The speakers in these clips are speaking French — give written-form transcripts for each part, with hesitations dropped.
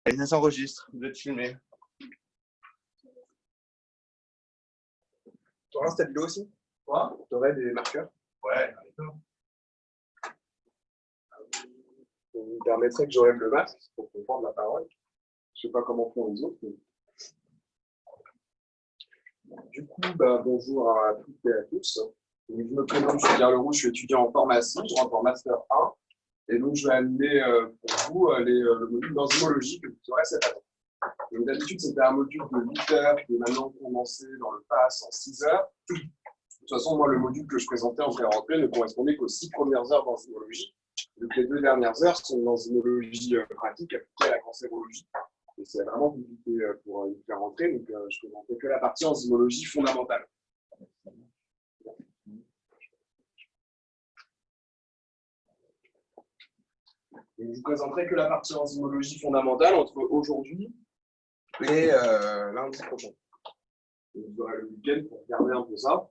Et ça s'enregistre, vous êtes filmé. Tu auras un stabilo aussi? Quoi? Tu aurais des marqueurs? Ouais, d'accord. Ça me permettrait que j'enlève le masque pour comprendre la parole. Je ne sais pas comment font les autres. Mais... Du coup, bonjour à toutes et à tous. Donc, je me présente, je suis Pierre Leroux, je suis étudiant en pharmacie, je rentre en Master 1. Et donc, je vais animer pour vous le module d'enzymologie que vous aurez cette année. Donc, d'habitude, c'était un module de 8 heures qui est maintenant condensé dans le PASS en 6 heures. De toute façon, moi, le module que je présentais en pré-rentrée ne correspondait qu'aux 6 premières heures d'enzymologie. Donc, les 2 dernières heures sont d'enzymologie pratique appliquée à la cancérologie. Et c'est vraiment compliqué pour une pré-rentrée, donc je ne présentais que la partie enzymologie fondamentale. Donc, je vous présenterai que la partie enzymologie fondamentale entre aujourd'hui et lundi prochain. Donc, vous aurez le week-end pour regarder un peu ça.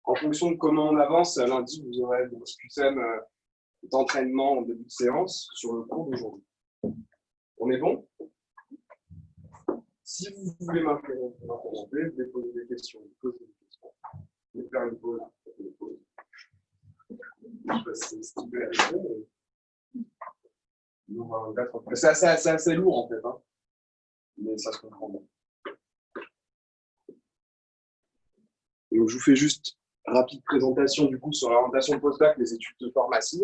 En fonction de comment on avance, lundi, vous aurez des petits QCM d'entraînement en début de séance sur le cours d'aujourd'hui. On est bon? Si vous voulez m'interrompre, vous pouvez poser des questions, vous pouvez faire une pause, une pause. C'est assez lourd en fait, hein. Mais ça se comprend bien. Et donc, je vous fais juste une rapide présentation du coup sur l'orientation de post-bac, les études de pharmacie.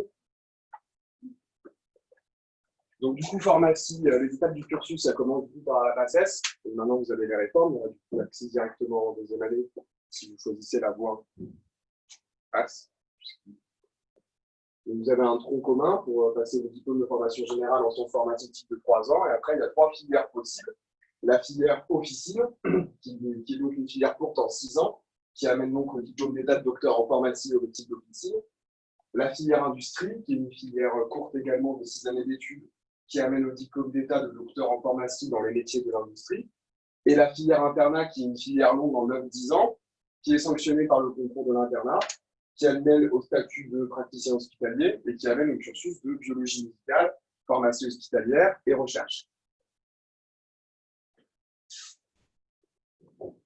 Donc du coup, pharmacie, les étapes du cursus, ça commence du coup par la PACES. Et maintenant, vous avez les réformes, on a du coup accès directement en deuxième année si vous choisissez la voie PACE. Vous avez un tronc commun pour passer le diplôme de formation générale en sciences pharmaceutiques de 3 ans. Et après, il y a 3 filières possibles. La filière officine, qui est donc une filière courte en 6 ans, qui amène donc le diplôme d'état de docteur en pharmacie au titre d'officine. La filière industrie, qui est une filière courte également de 6 années d'études, qui amène au diplôme d'état de docteur en pharmacie dans les métiers de l'industrie. Et la filière internat, qui est une filière longue en 9-10 ans, qui est sanctionnée par le concours de l'internat, qui amène au statut de praticien hospitalier et qui amène au cursus de biologie médicale, pharmacie hospitalière et recherche.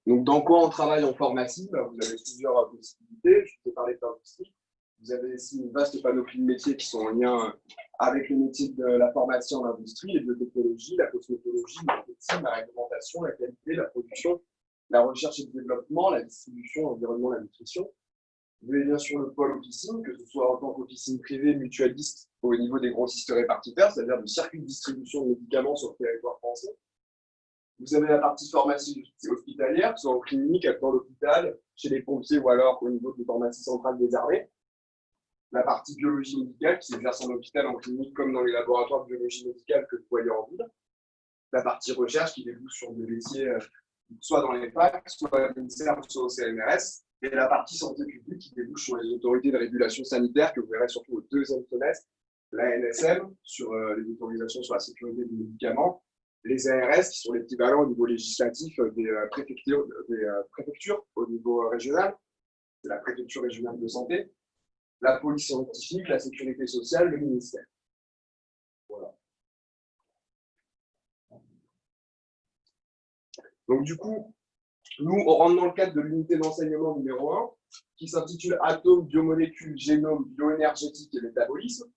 Donc, dans quoi on travaille en pharmacie? Vous avez plusieurs possibilités. Je vous ai parlé de l'industrie. Vous avez ici une vaste panoplie de métiers qui sont en lien avec les métiers de la pharmacie en industrie, les biotechnologies, la cosmétologie, la médecine, la réglementation, la qualité, la production, la recherche et le développement, la distribution, l'environnement, la nutrition. Vous avez bien sûr le pôle officine, que ce soit en tant qu'officine privée, mutualiste, au niveau des grossistes répartiteurs, c'est-à-dire du circuit de distribution de médicaments sur le territoire français. Vous avez la partie pharmacie hospitalière, que ce soit en clinique, dans l'hôpital, chez les pompiers ou alors au niveau des pharmacies centrales des armées. La partie biologie médicale, qui s'exerce en hôpital, en clinique, comme dans les laboratoires de biologie médicale que vous voyez en ville. La partie recherche, qui débouche sur des métiers, soit dans les PAC, soit au ministère, soit au CNRS. Et la partie santé publique, qui débouche sur les autorités de régulation sanitaire, que vous verrez surtout au 2e semestre. La NSM, sur les autorisations sur la sécurité des médicaments. Les ARS, qui sont l'équivalent au niveau législatif des préfectures au niveau régional. C'est la préfecture régionale de santé. La police scientifique, la sécurité sociale, le ministère. Voilà. Donc du coup, nous, on rentre dans le cadre de l'unité d'enseignement numéro 1, qui s'intitule Atomes, biomolécules, génome, bioénergétique et métabolisme.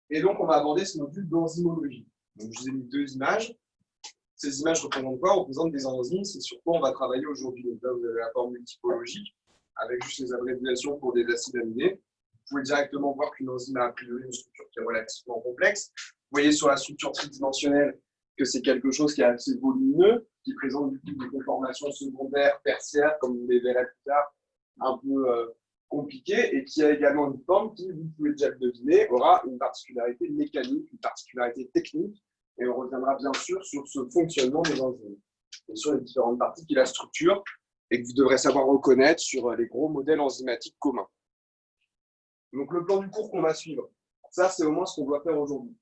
Et donc, on va aborder ce module d'enzymologie. Donc, je vous ai mis 2 images. Ces images représentent quoi? Représentent des enzymes. C'est sur quoi on va travailler aujourd'hui. Donc là, vous avez la formule typologique, avec juste les abréviations pour des acides aminés. Vous pouvez directement voir qu'une enzyme a a priori une structure qui est relativement complexe. Vous voyez sur la structure tridimensionnelle que c'est quelque chose qui est assez volumineux, qui présente du coup des conformations secondaires, tertiaires, comme vous les verrez plus tard, un peu compliquées, et qui a également une forme qui, vous pouvez déjà le deviner, aura une particularité mécanique, une particularité technique, et on reviendra bien sûr sur ce fonctionnement des enzymes, et sur les différentes parties qui la structurent, et que vous devrez savoir reconnaître sur les gros modèles enzymatiques communs. Donc, le plan du cours qu'on va suivre, ça, c'est au moins ce qu'on doit faire aujourd'hui.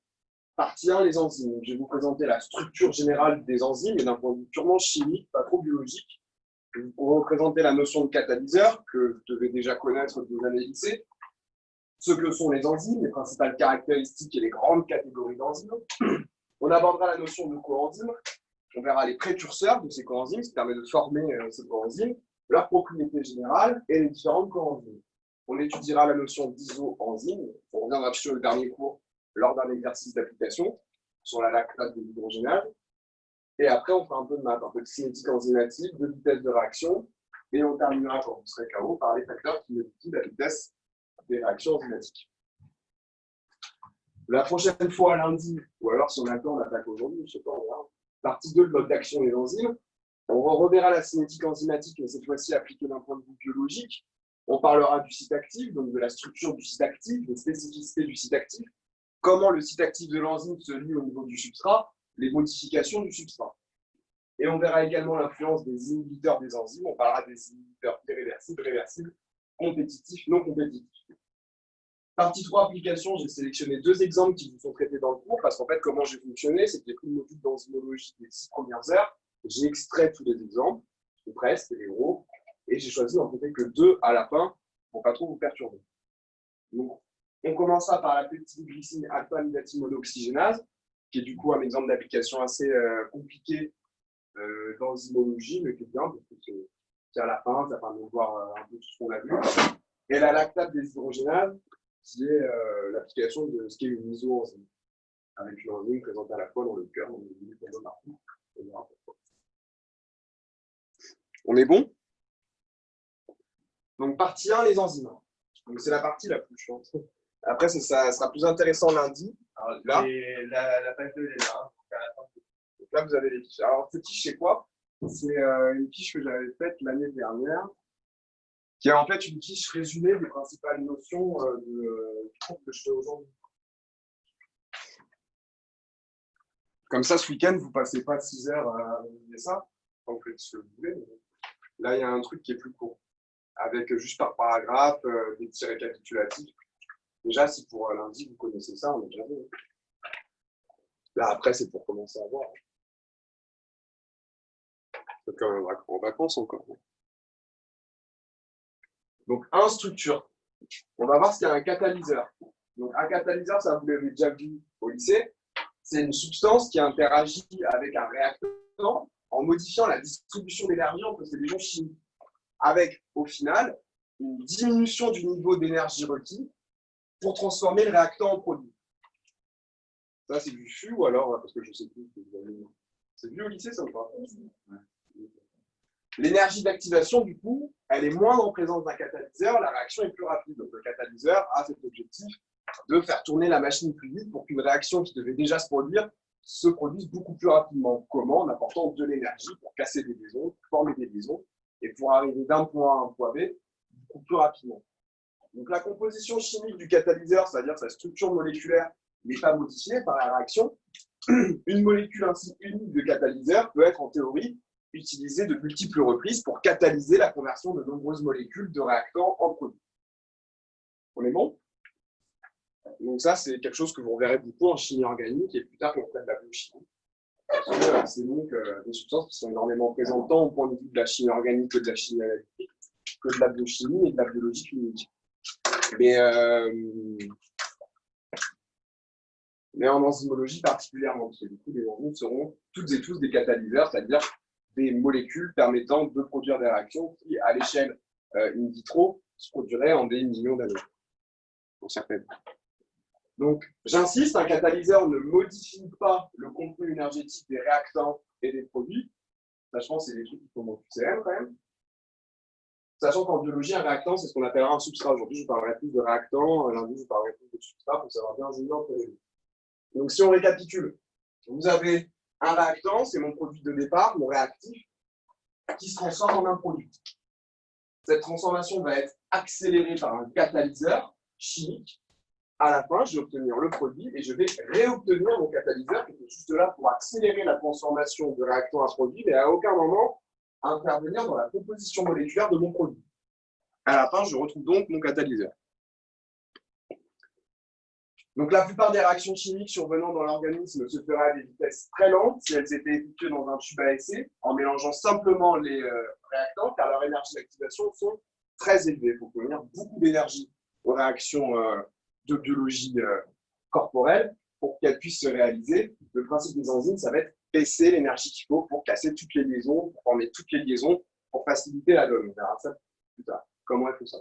Partie 1, les enzymes. Donc, je vais vous présenter la structure générale des enzymes, et d'un point de vue purement chimique, pas trop biologique. Je vais vous représenter la notion de catalyseur, que vous devez déjà connaître de vos années lycée. Ce que sont les enzymes, les principales caractéristiques et les grandes catégories d'enzymes. On abordera la notion de coenzyme. On verra les précurseurs de ces coenzymes, ce qui permet de former ces coenzymes, leurs propriétés générales et les différentes coenzymes. On étudiera la notion d'isoenzyme. On reviendra sur le dernier cours lors d'un exercice d'application sur la lactate déshydrogénase. Et après, on fera un peu de maths, un peu de cinétique enzymatique, de vitesse de réaction. Et on terminera, quand vous serez KO, par les facteurs qui modifient la vitesse des réactions enzymatiques. La prochaine fois, lundi, ou alors si on a le temps, on attaque aujourd'hui, je ne sais pas, on verra. Partie 2 de mode d'action des enzymes. On reverra la cinétique enzymatique, mais cette fois-ci appliquée d'un point de vue biologique. On parlera du site actif, donc de la structure du site actif, des spécificités du site actif, comment le site actif de l'enzyme se lie au niveau du substrat, les modifications du substrat. Et on verra également l'influence des inhibiteurs des enzymes. On parlera des inhibiteurs irréversibles, réversibles, compétitifs, non compétitifs. Partie 3, application, j'ai sélectionné 2 exemples qui vous sont traités dans le cours, parce qu'en fait, comment j'ai fonctionné, c'est que j'ai pris le module d'enzymologie des 6 premières heures, j'ai extrait tous les exemples, ou presque, les gros, et j'ai choisi d'en traiter que 2 à la fin, pour pas trop vous perturber. Donc, on commencera par la peptidoglycine alpha-amidacine-monooxygénase, qui est du coup un exemple d'application assez compliqué d'enzymologie, mais qui est bien, parce que c'est à la fin, ça permet de voir un peu tout ce qu'on a vu. Et la lactate déshydrogénase, qui est l'application de ce qu'est une isoenzyme, avec une enzyme présente à la fois dans le cœur, dans le milieu, dans partout. On est bon? Donc, partie 1, les enzymes. Donc, c'est la partie la plus chiante. Après, ça sera plus intéressant lundi. Alors, là, la page 2 est là. Donc là, vous avez les fiches. Alors, cette fiche, c'est quoi? C'est une fiche que j'avais faite l'année dernière, qui est en fait une fiche résumée des principales notions du cours que je fais aujourd'hui. Comme ça, ce week-end, vous ne passez pas 6 heures à réviser ça. Vous faites ce que vous voulez. Mais là, il y a un truc qui est plus court, avec juste par paragraphe, des petits récapitulatifs. Déjà, si pour lundi, vous connaissez ça, on est déjà bon. Là, après, c'est pour commencer à voir. C'est quand même en vacances encore. Donc, structure. On va voir ce qu'est un catalyseur. Donc, un catalyseur, ça vous l'avez déjà vu au lycée. C'est une substance qui interagit avec un réactant en modifiant la distribution d'énergie entre ces liaisons chimiques, avec, au final, une diminution du niveau d'énergie requis pour transformer le réactant en produit. Ça, c'est du FU ou alors, parce que je ne sais plus. C'est vu au lycée, ça ou pas? Ouais. L'énergie d'activation, du coup, elle est moindre en présence d'un catalyseur, la réaction est plus rapide. Donc, le catalyseur a cet objectif de faire tourner la machine plus vite pour qu'une réaction qui devait déjà se produise beaucoup plus rapidement. Comment? En apportant de l'énergie pour casser des liaisons, former des liaisons, et pour arriver d'un point A à un point B beaucoup plus rapidement. Donc, la composition chimique du catalyseur, c'est-à-dire sa structure moléculaire, n'est pas modifiée par la réaction. Une molécule ainsi unique de catalyseur peut être, en théorie, utilisée de multiples reprises pour catalyser la conversion de nombreuses molécules de réactants en produits. On est bon? Donc ça, c'est quelque chose que vous reverrez beaucoup en chimie organique et plus tard quand on fait de la biochimie. C'est donc des substances qui sont énormément présentes tant au point de vue de la chimie organique que de la chimie analytique, que de la biochimie et de la biologie clinique. Mais en enzymologie particulièrement, parce que du coup, les enzymes seront toutes et tous des catalyseurs, c'est-à-dire des molécules permettant de produire des réactions qui, à l'échelle in vitro, se produiraient en des millions d'années, pour certaines. Donc, j'insiste, un catalyseur ne modifie pas le contenu énergétique des réactants et des produits, sachant que c'est des trucs qui sont dans QCM quand même. Sachant qu'en biologie, un réactant, c'est ce qu'on appellera un substrat. Aujourd'hui, je parlerai plus de réactant, lundi, je parlerai plus de substrat pour savoir bien zéro entre les deux. Donc, si on récapitule, vous avez un réactant, c'est mon produit de départ, mon réactif, qui se transforme en un produit. Cette transformation va être accélérée par un catalyseur chimique. À la fin, je vais obtenir le produit et je vais réobtenir mon catalyseur qui est juste là pour accélérer la transformation de réactant à produit, mais à aucun moment intervenir dans la composition moléculaire de mon produit. À la fin, je retrouve donc mon catalyseur. Donc, la plupart des réactions chimiques survenant dans l'organisme se feraient à des vitesses très lentes si elles étaient effectuées dans un tube à essai, en mélangeant simplement les réactants, car leurs énergies d'activation sont très élevées. Il faut fournir beaucoup d'énergie aux réactions de biologie corporelle pour qu'elles puissent se réaliser, le principe des enzymes, ça va être baisser l'énergie qu'il faut pour casser toutes les liaisons, pour former toutes les liaisons, pour faciliter la donne. On verra ça plus tard, comment elles font ça.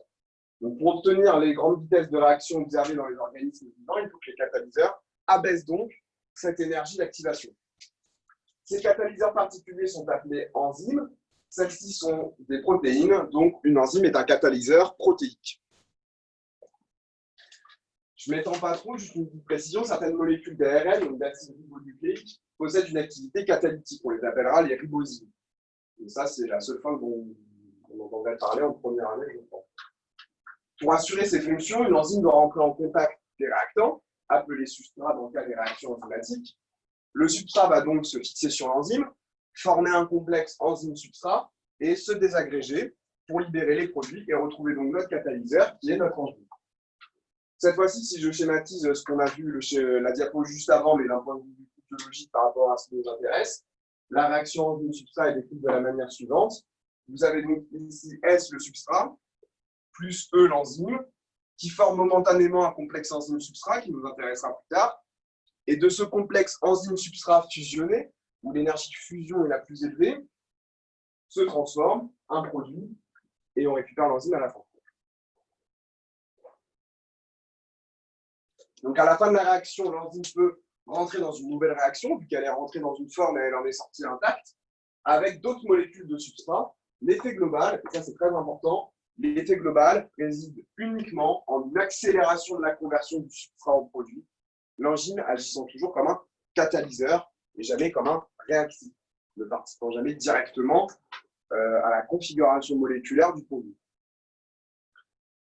Donc, pour obtenir les grandes vitesses de réaction observées dans les organismes vivants, il faut que les catalyseurs abaissent donc cette énergie d'activation. Ces catalyseurs particuliers sont appelés enzymes. Celles-ci sont des protéines, donc une enzyme est un catalyseur protéique. Je ne m'étends pas trop, juste une petite précision, certaines molécules d'ARN, donc d'acide ribonucléique, possèdent une activité catalytique, on les appellera les ribosymes. Et ça, c'est la seule fois qu'on entendrait parler en première année, je pense. Pour assurer ces fonctions, une enzyme doit rentrer en contact des réactants, appelés substrats dans le cas des réactions enzymatiques. Le substrat va donc se fixer sur l'enzyme, former un complexe enzyme-substrat et se désagréger pour libérer les produits et retrouver donc notre catalyseur qui est notre enzyme. Cette fois-ci, si je schématise ce qu'on a vu, la diapo juste avant, mais d'un point de vue biologique par rapport à ce qui nous intéresse, la réaction enzyme-substrat est décrite de la manière suivante. Vous avez donc ici S, le substrat, plus E, l'enzyme, qui forme momentanément un complexe enzyme-substrat qui nous intéressera plus tard. Et de ce complexe enzyme-substrat fusionné, où l'énergie de fusion est la plus élevée, se transforme un produit et on récupère l'enzyme à la fin. Donc à la fin de la réaction, l'enzyme peut rentrer dans une nouvelle réaction, vu qu'elle est rentrée dans une forme et elle en est sortie intacte, avec d'autres molécules de substrat. L'effet global, et ça c'est très important, l'effet global réside uniquement en une accélération de la conversion du substrat en produit, l'enzyme agissant toujours comme un catalyseur et jamais comme un réactif, ne participant jamais directement à la configuration moléculaire du produit.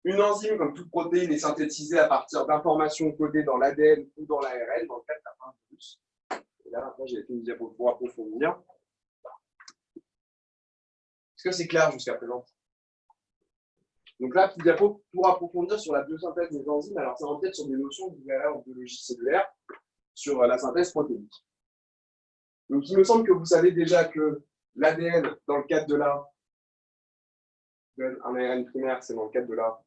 Une enzyme, comme toute protéine, est synthétisée à partir d'informations codées dans l'ADN ou dans l'ARN, dans le cas de certains virus. Et là, après, j'ai fait une diapo pour approfondir. Est-ce que c'est clair jusqu'à présent? Donc là, petite diapo pour approfondir sur la biosynthèse des enzymes. Alors, ça empiète sur des notions que vous verrez en biologie cellulaire, sur la synthèse protéique. Donc, il me semble que vous savez déjà que l'ADN, dans le cadre de un ARN primaire, c'est dans le cadre de la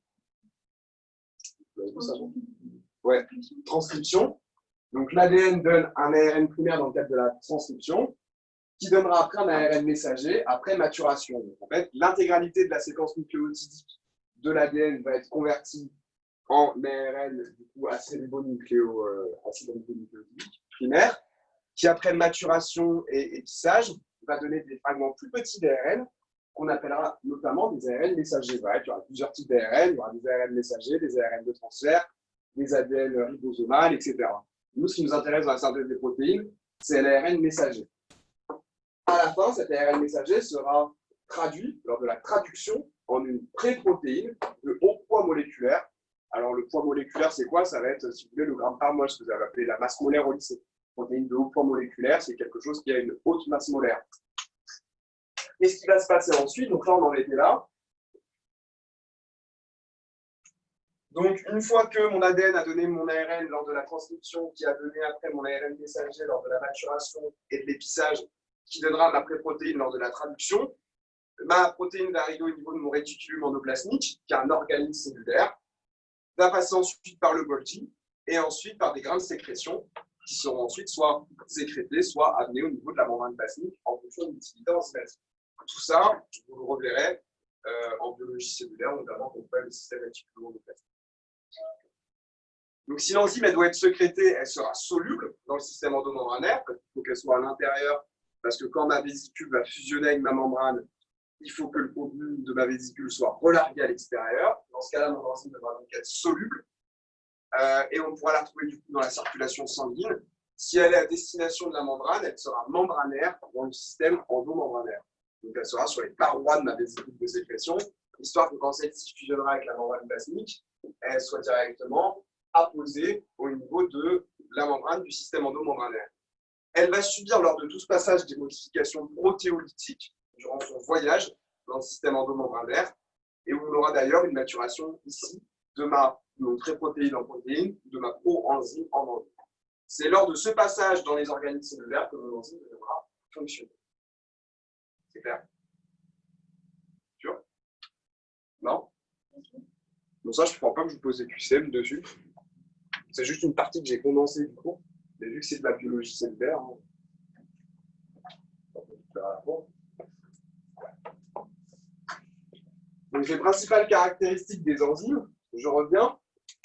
transcription. Donc, l'ADN donne un ARN primaire dans le cadre de la transcription, qui donnera après un ARN messager après maturation. Donc, en fait, l'intégralité de la séquence nucléotidique de l'ADN va être convertie en ARN, du coup, acide ribonucléotidique primaire, qui après maturation et épissage va donner des fragments plus petits d'ARN qu'on appellera notamment des ARN messagers. Ouais, il y aura plusieurs types d'ARN, il y aura des ARN messagers, des ARN de transfert, des ADN ribosomales, etc. Nous, ce qui nous intéresse dans la synthèse des protéines, c'est l'ARN messager. À la fin, cet ARN messager sera traduit lors de la traduction en une pré-protéine de haut poids moléculaire. Alors, le poids moléculaire, c'est quoi? Ça va être, si vous voulez, le gramme par mol, ce que vous avez appelé la masse molaire au lycée. Protéine de haut poids moléculaire, c'est quelque chose qui a une haute masse molaire. Qu'est-ce qui va se passer ensuite? Donc là, on en était là. Donc, une fois que mon ADN a donné mon ARN lors de la transcription, qui a donné après mon ARN messager lors de la maturation et de l'épissage, qui donnera ma pré-protéine lors de la traduction, ma protéine va arriver au niveau de mon réticulum endoplasmique, qui est un organisme cellulaire, va passer ensuite par le Golgi, et ensuite par des grains de sécrétion, qui seront ensuite soit sécrétés, soit amenés au niveau de la membrane plasmique en fonction de l'utilité enzymatique. Tout ça, vous le reverrez en biologie cellulaire, notamment quand on fait le système réticulo-endoplasmique. Donc, si l'enzyme doit être sécrétée, elle sera soluble dans le système endomembranaire, il faut qu'elle soit à l'intérieur, parce que quand ma vésicule va fusionner avec ma membrane, il faut que le contenu de ma vésicule soit relargué à l'extérieur. Dans ce cas-là, mon enzyme devra donc être soluble. Et on pourra la retrouver du coup dans la circulation sanguine. Si elle est à destination de la membrane, elle sera membranaire dans le système endomembranaire. Donc elle sera sur les parois de ma vésicule de sécrétion, histoire que quand celle-ci fusionnera avec la membrane plasmique, elle soit directement apposée au niveau de la membrane du système endomembranaire. Elle va subir lors de tout ce passage des modifications protéolytiques durant son voyage dans le système endomembranaire, et on aura d'ailleurs une maturation ici de mon pré-protéine en protéine, de ma pro-enzyme en enzyme. C'est lors de ce passage dans les organismes cellulaires que mon enzyme devra fonctionner. C'est clair? Sûr? Non? Donc ça, je ne crois pas que je vous pose des QCM dessus. C'est juste une partie que j'ai condensée du coup. Mais vu que c'est de la biologie cellulaire, hein, on peut tout faire à la fois. Donc, les principales caractéristiques des enzymes, je reviens.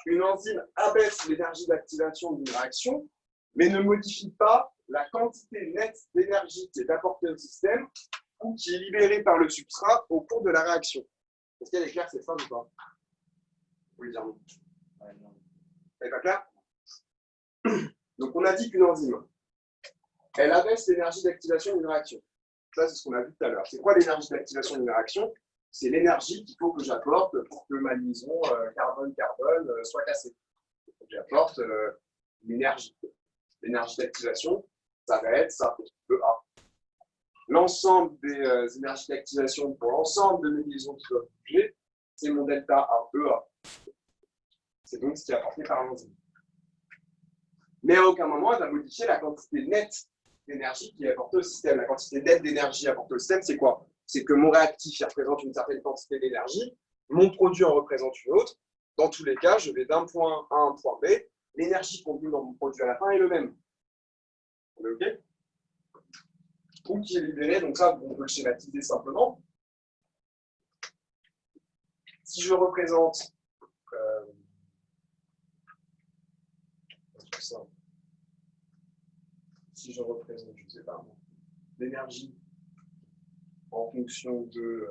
Une enzyme abaisse l'énergie d'activation d'une réaction, mais ne modifie pas la quantité nette d'énergie qui est apportée au système ou qui est libérée par le substrat au cours de la réaction. Est-ce qu'elle est claire cette phrase ou pas? Oui, dire non. Elle n'est pas claire? Donc, on a dit qu'une enzyme, elle abaisse l'énergie d'activation d'une réaction. Ça, c'est ce qu'on a vu tout à l'heure. C'est quoi l'énergie d'activation d'une réaction? C'est l'énergie qu'il faut que j'apporte pour que ma liaison carbone-carbone soit cassée. J'apporte l'énergie. L'énergie d'activation, ça va être ça, EA. L'ensemble des énergies d'activation pour l'ensemble de mes liaisons qui doivent bouger, c'est mon delta A, EA. C'est donc ce qui est apporté par l'enzyme. Mais à aucun moment, elle va modifier la quantité nette d'énergie qui est apportée au système. La quantité nette d'énergie apportée au système, c'est quoi? C'est que mon réactif représente une certaine quantité d'énergie, mon produit en représente une autre. Dans tous les cas, je vais d'un point A à un point B. L'énergie contenue dans mon produit à la fin est le même. On est OK? Ou qui est libéré, donc ça, on peut le schématiser simplement. Si je représente je ne sais pas, l'énergie en fonction de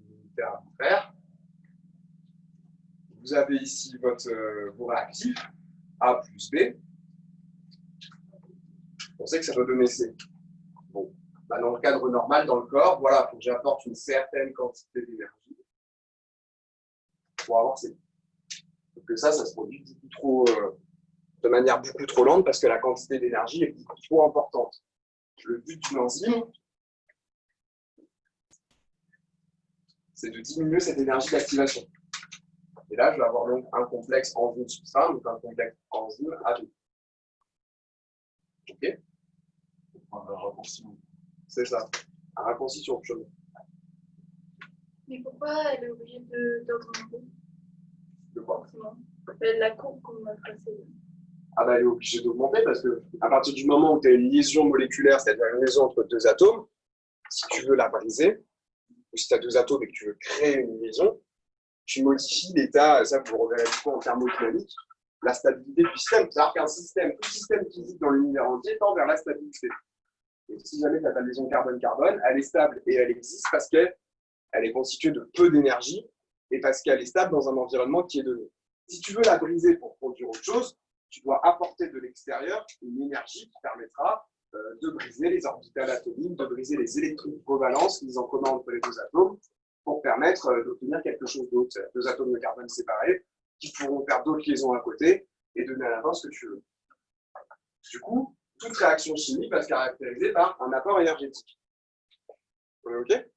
l'unité arbitraire, vous avez ici vos réactifs, A plus B. On sait que ça doit donner C. Bon, bah dans le cadre normal, dans le corps, voilà, il faut que j'apporte une certaine quantité d'énergie pour avoir C. Donc ça se produit beaucoup trop, de manière beaucoup trop lente parce que la quantité d'énergie est beaucoup trop importante. Le but d'une enzyme, c'est de diminuer cette énergie d'activation. Et là, je vais avoir donc un complexe enzyme-substrat, donc un complexe enzyme A2. OK? Un raccourci. C'est ça, un raccourci sur le chemin. Mais pourquoi elle est obligée d'augmenter? De quoi? La courbe qu'on a tracée. Ah bah, elle est obligée d'augmenter parce que à partir du moment où tu as une liaison moléculaire, c'est-à-dire une liaison entre deux atomes, si tu veux la briser, ou si tu as deux atomes et que tu veux créer une liaison, tu modifies l'état, ça vous le reverrez du coup en thermodynamique, la stabilité du système. C'est-à-dire qu'un système, tout système physique dans l'univers entier tend vers la stabilité. Et si jamais tu as ta liaison carbone-carbone, elle est stable et elle existe parce qu'elle est constituée de peu d'énergie et parce qu'elle est stable dans un environnement qui est donné. Si tu veux la briser pour produire autre chose, tu dois apporter de l'extérieur une énergie qui permettra de briser les orbitales atomiques, de briser les électrons de covalence, les en commun entre les deux atomes, pour permettre d'obtenir quelque chose d'autre. Deux atomes de carbone séparés qui pourront faire d'autres liaisons à côté et donner à la fin ce que tu veux. Du coup, toute réaction chimique va se caractériser par un apport énergétique. On est OK?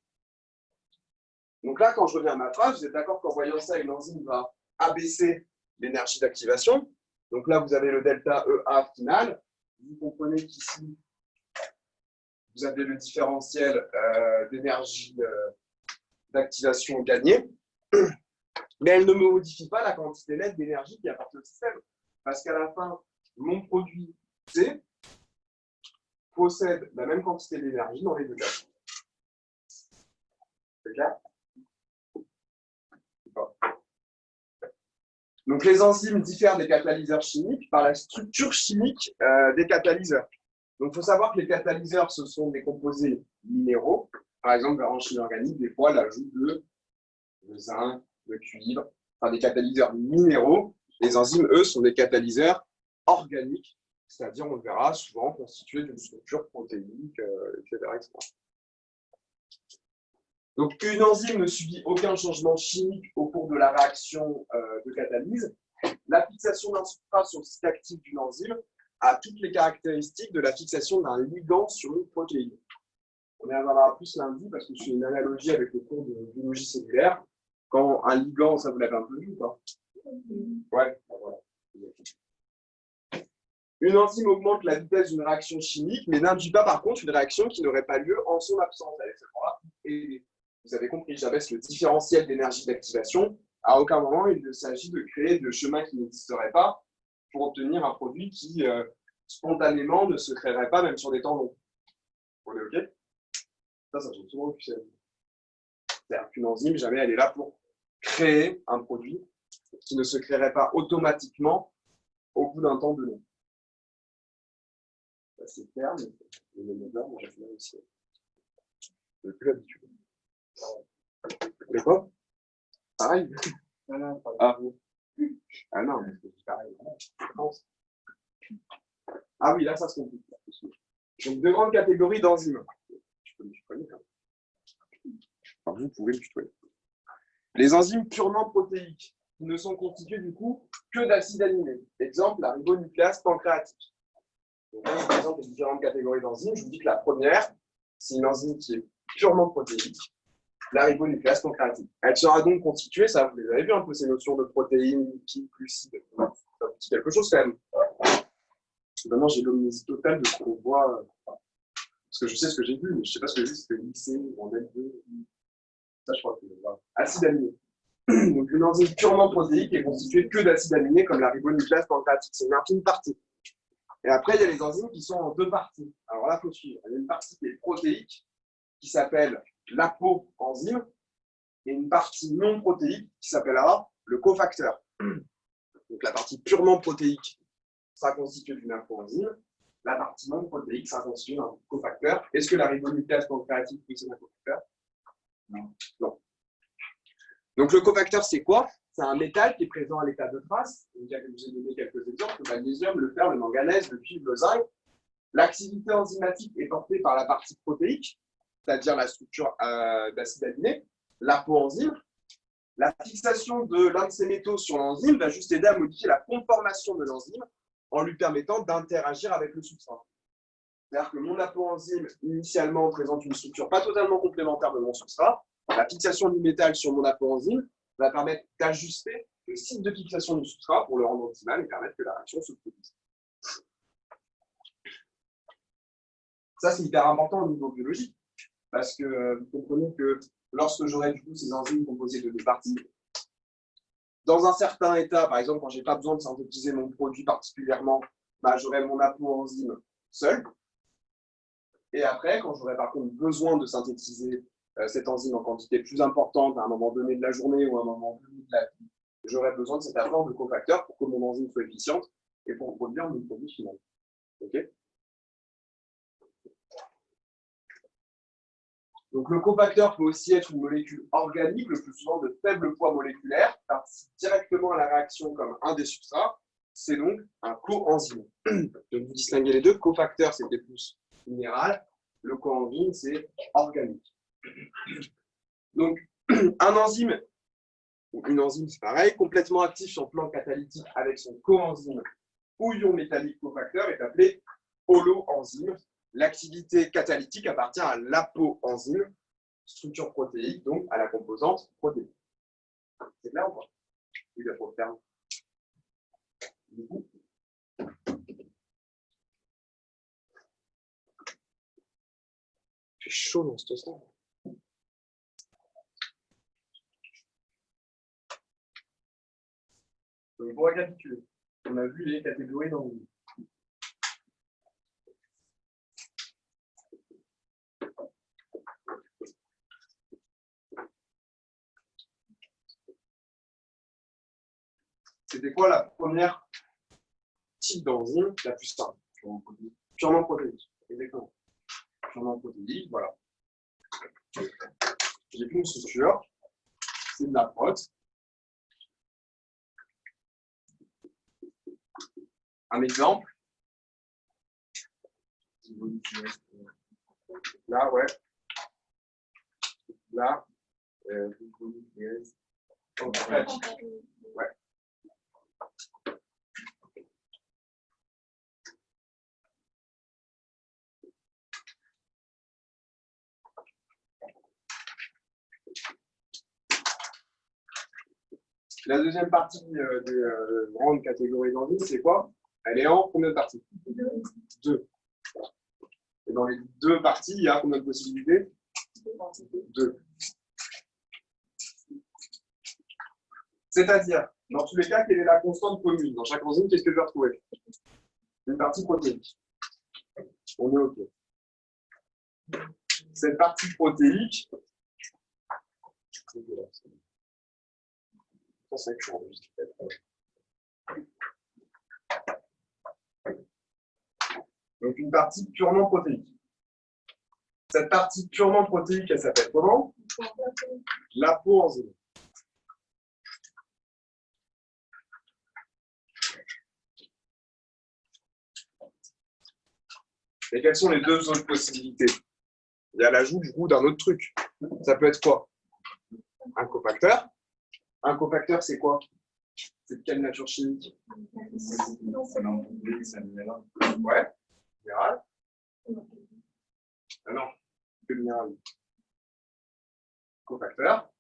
Donc là, quand je reviens à ma phrase, vous êtes d'accord qu'en voyant ça, une enzyme va abaisser l'énergie d'activation. Donc là, vous avez le delta EA final. Vous comprenez qu'ici, vous avez le différentiel d'énergie d'activation gagnée. Mais elle ne me modifie pas la quantité nette d'énergie qui apporte au système. Parce qu'à la fin, mon produit C possède la même quantité d'énergie dans les deux cas. C'est clair? Donc, les enzymes diffèrent des catalyseurs chimiques par la structure chimique des catalyseurs. Donc, il faut savoir que les catalyseurs, ce sont des composés minéraux. Par exemple, en chimie organique, des fois, l'ajout de zinc, de cuivre, enfin des catalyseurs minéraux. Les enzymes, eux, sont des catalyseurs organiques, c'est-à-dire, on le verra, souvent constitués d'une structure protéinique, etc. Donc, une enzyme ne subit aucun changement chimique au cours de la réaction de catalyse. La fixation d'un substrat sur le site actif d'une enzyme a toutes les caractéristiques de la fixation d'un ligand sur une protéine. On y reviendra plus lundi parce que c'est une analogie avec le cours de biologie cellulaire. Quand un ligand, ça vous l'avez un peu vu ou pas? Ouais, voilà. Une enzyme augmente la vitesse d'une réaction chimique, mais n'induit pas par contre une réaction qui n'aurait pas lieu en son absence. Et vous avez compris, j'abaisse le différentiel d'énergie d'activation. À aucun moment, il ne s'agit de créer de chemins qui n'existeraient pas pour obtenir un produit qui spontanément ne se créerait pas même sur des temps longs. On est OK? Ça tombe souvent au QCM. C'est-à-dire qu'une enzyme, jamais elle est là pour créer un produit qui ne se créerait pas automatiquement au bout d'un temps donné. C'est clair, mais j'ai fait aussi. Je n'ai plus l'habitude. Vous voulez quoi? Pareil. Ah non, mais c'est pareil. Ah oui, là, ça se complique. Donc, deux grandes catégories d'enzymes. Je peux me tutoyer. Enfin, vous pouvez me tutoyer. Les enzymes purement protéiques, qui ne sont constituées du coup que d'acides aminés. Exemple, la ribonucléase pancréatique. Donc là, je présente les différentes catégories d'enzymes. Je vous dis que la première, c'est une enzyme qui est purement protéique, la ribonucléase pancréatique. Elle sera donc constituée, ça vous les avez vu un peu, ces notions de protéines, lipides, glucides. Ça vous dit quelque chose quand même. Maintenant, j'ai l'omnésie totale de ce qu'on voit. Parce que je sais ce que j'ai vu, mais je ne sais pas ce que j'ai vu, c'était lycée ou en L2. Ça, je crois que voilà. Acides aminés. Donc, une enzyme purement protéique est constituée que d'acides aminés, comme la ribonucléase pancréatique. C'est une infime partie. Et après, il y a les enzymes qui sont en deux parties. Alors là, il faut suivre. Il y a une partie qui est protéique, qui s'appelle l'apoenzyme, et une partie non protéique qui s'appellera le cofacteur. Donc, la partie purement protéique sera constituée d'une apoenzyme. La partie non protéique sera constituée d'un cofacteur. Est-ce que la ribonucléase pancréatique possède un cofacteur? Non. Donc, le cofacteur, c'est quoi? C'est un métal qui est présent à l'état de trace. Donc, je vous ai donné quelques exemples, le magnésium, le fer, le manganèse, le cuivre, le zinc. L'activité enzymatique est portée par la partie protéique, c'est-à-dire la structure d'acide aminé, l'apoenzyme. La fixation de l'un de ces métaux sur l'enzyme va juste aider à modifier la conformation de l'enzyme en lui permettant d'interagir avec le substrat. C'est-à-dire que mon apoenzyme, initialement, présente une structure pas totalement complémentaire de mon substrat. La fixation du métal sur mon apoenzyme va permettre d'ajuster le site de fixation du substrat pour le rendre optimal et permettre que la réaction se produise. Ça, c'est hyper important au niveau biologique, parce que vous comprenez que lorsque j'aurai du coup ces enzymes composées de deux parties, dans un certain état, par exemple, quand je n'ai pas besoin de synthétiser mon produit particulièrement, j'aurai mon apoenzyme seul. Et après, quand j'aurai par contre besoin de synthétiser cette enzyme en quantité plus importante à un moment donné de la journée ou à un moment donné de la vie, j'aurai besoin de cet apport de cofacteurs pour que mon enzyme soit efficiente et pour produire mon produit final. Okay. Donc, le cofacteur peut aussi être une molécule organique, le plus souvent de faible poids moléculaire, participe directement à la réaction comme un des substrats. C'est donc un coenzyme. Donc, vous distinguez les deux. Cofacteur, c'était plus minéral. Le coenzyme, c'est organique. Donc, un enzyme, ou une enzyme, c'est pareil, complètement actif sur le plan catalytique avec son coenzyme ou ion métallique cofacteur est appelé holoenzyme. L'activité catalytique appartient à l'apoenzyme, structure protéique, donc à la composante protéique. C'est clair ou pas? Il y a trop de termes. Du coup, il fait chaud dans cette salle. Donc, pour récapituler, on a vu les catégories d'enzymes. C'était quoi la première type d'enzyme la plus simple? Purement protéique. Exactement. Purement protéique, voilà. J'ai plus une structure. C'est de la prote. Un exemple. Là, ouais. Là. Ouais. La deuxième partie des grandes catégories d'enzymes, c'est quoi? Elle est en combien de parties? Deux. Et dans les deux parties, il y a combien de possibilités? Deux. C'est-à-dire, dans tous les cas, quelle est la constante commune? Dans chaque enzyme, qu'est-ce que je vais retrouver? une partie protéique. On est OK. Cette partie protéique, donc une partie purement protéique. Cette partie purement protéique, elle s'appelle comment? L'apoenzyme. Et quelles sont les deux autres possibilités? Il y a l'ajout du goût d'un autre truc. Ça peut être quoi? Un cofacteur. Un cofacteur, c'est quoi? C'est de quelle nature chimique? Ouais, minéral. Ah non, que minéral. Cofacteur.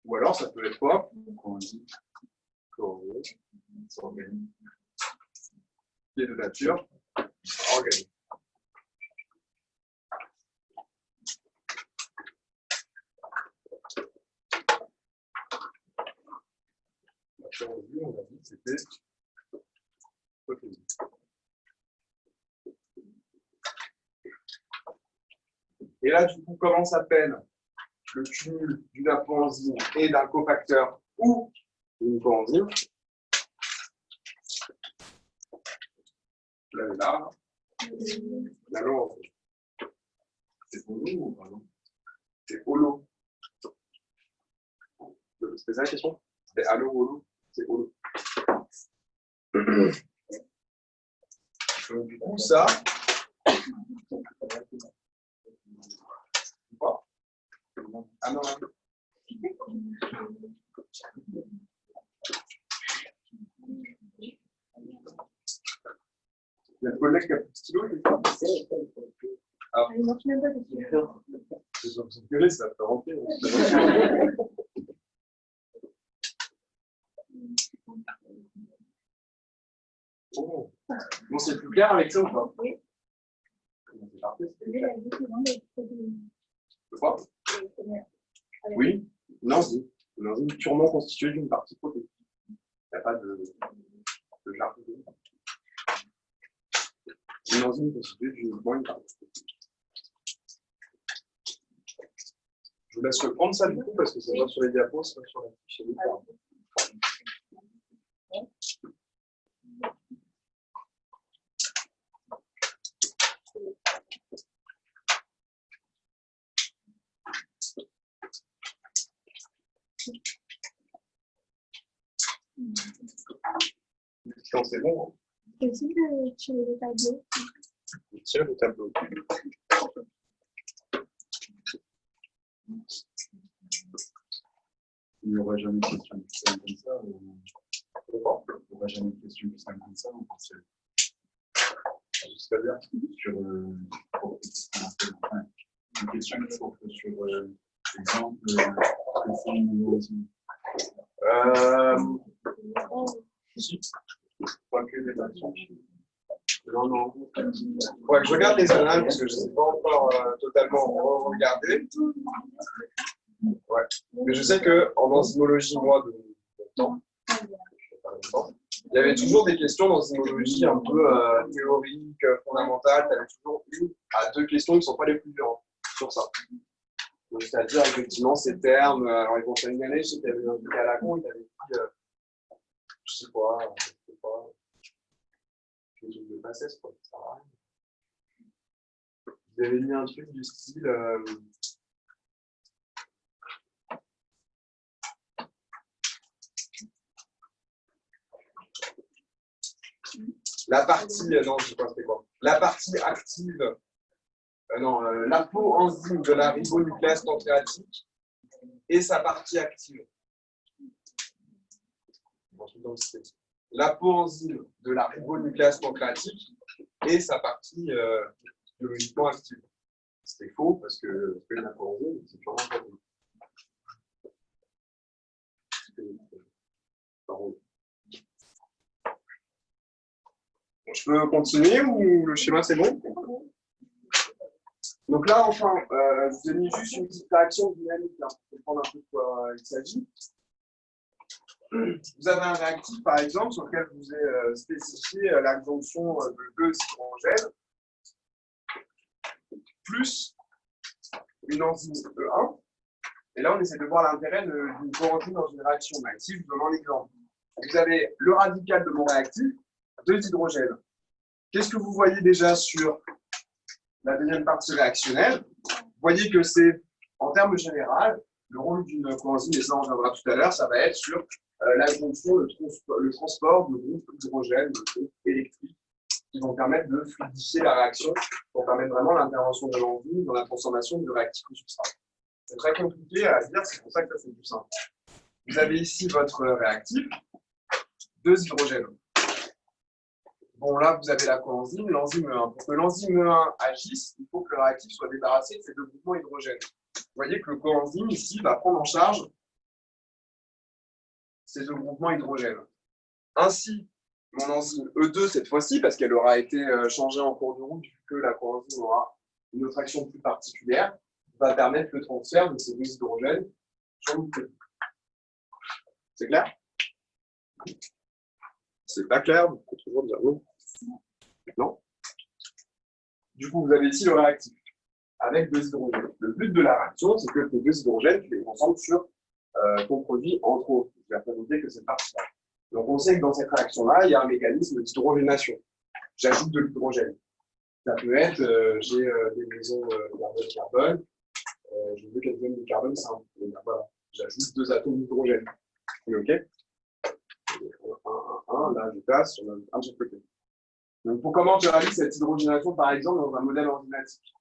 Ou alors, ça peut être quoi? Organique. Qui est de nature organique. On a dit que c'était protéine. Et là, du coup, comment s'appelle le cumul d'une apoenzyme et d'un cofacteur ou d'une coenzyme? Là, la langue. C'est holo ou pas? C'est holo. C'est ça la question? C'est allo, holo? C'est holo. Donc, du coup, ça. Ah non. Il y a le collègue qui a plus de stylo. Alors, Il marche même pas dessus. c'est sur son gueuler, ça peut rentrer. Oh. Bon, c'est plus clair avec ça ou pas? Oui. C'est parfait. Lui, la vie, c'est vraiment Je crois. Oui, une enzyme purement constituée d'une partie protéique. Il n'y a pas de jargon. Une enzyme constituée d'une partie protéique. Je vous laisse reprendre ça du coup parce que c'est pas sur les diapos, c'est pas sur la fiche. Quand c'est bon, C'est aussi de tirer le tableau. on tire le tableau. Il n'y aura jamais de question plus simple comme ça. Il n'y aura jamais de question plus simple comme ça. C'est-à-dire Sur une question sur exemple le fond nouveau. Si. Pas que des actions. Non, non. Ouais, je regarde les annales parce que je ne sais pas encore totalement regarder. Ouais. Mais je sais qu'en enzymologie, moi, de mon temps, il y avait toujours des questions d'enzymologie un peu théoriques, fondamentales. Il y avait toujours une à deux questions qui ne sont pas les plus violentes sur ça. C'est-à-dire, effectivement, ces termes. Alors, ils vont faire une année, je sais qu'il y avait un truc à la con, il avait dit, je sais pas, des trucs de bassesse, quoi. Ça sert à rien. Vous avez mis un truc du style. La partie, non, je sais pas, c'était quoi? La partie active, l'apoenzyme de la ribonucléase pancréatique et sa partie active. L'apoenzyme de la ribonucléase pancréatique et sa partie biologiquement active. C'était faux parce que l'apoenzyme, c'est purement protéique. Je peux continuer ou le schéma c'est bon? Donc là, enfin, je vous ai mis juste une petite réaction dynamique hein, pour comprendre un peu de quoi il s'agit. vous avez un réactif, par exemple, sur lequel vous avez spécifié l'adjonction de 2 hydrogènes plus une enzyme E1. Et là, on essaie de voir l'intérêt d'une coenzyme dans une réaction active. Je vous donne un exemple. Vous avez le radical de mon réactif, 2 hydrogènes. Qu'est-ce que vous voyez déjà sur la deuxième partie réactionnelle? Vous voyez que c'est, en termes généraux, le rôle d'une coenzyme, et ça on reviendra tout à l'heure, ça va être sur l'adjonction, le transport de groupes hydrogènes, de groupes électriques, qui vont permettre de fluidifier la réaction, pour permettre vraiment l'intervention de l'enzyme dans la transformation du réactif au substrat. C'est très compliqué à dire, c'est pour ça que ça c'est plus simple. Vous avez ici votre réactif, 2 hydrogènes. Bon, là, vous avez la coenzyme, l'enzyme E1. Pour que l'enzyme E1 agisse, il faut que le réactif soit débarrassé de ces 2 groupements hydrogènes. Vous voyez que le coenzyme, ici, va prendre en charge ces 2 groupements hydrogènes. Ainsi, mon enzyme E2, cette fois-ci, parce qu'elle aura été changée en cours de route, vu que la coenzyme aura une autre action plus particulière, va permettre le transfert de ces 2 hydrogènes sur le côté. C'est clair? C'est pas clair, vous pouvez toujours dire non. Non. Du coup, vous avez ici le réactif avec 2 hydrogènes. Le but de la réaction, c'est que ces 2 hydrogènes, tu les concentres sur ton produit entre autres. Je vais représenter que cette partie-là. Donc, on sait que dans cette réaction-là, il y a un mécanisme d'hydrogénation. J'ajoute de l'hydrogène. Ça peut être, j'ai des liaisons carbone-carbone. Je veux qu'elles viennent de carbone simple. Voilà. J'ajoute 2 atomes d'hydrogène. OK? Là, je passe sur un de chaque côté. Donc, pour comment je réalise cette hydrogénation, par exemple, dans un modèle enzymatique?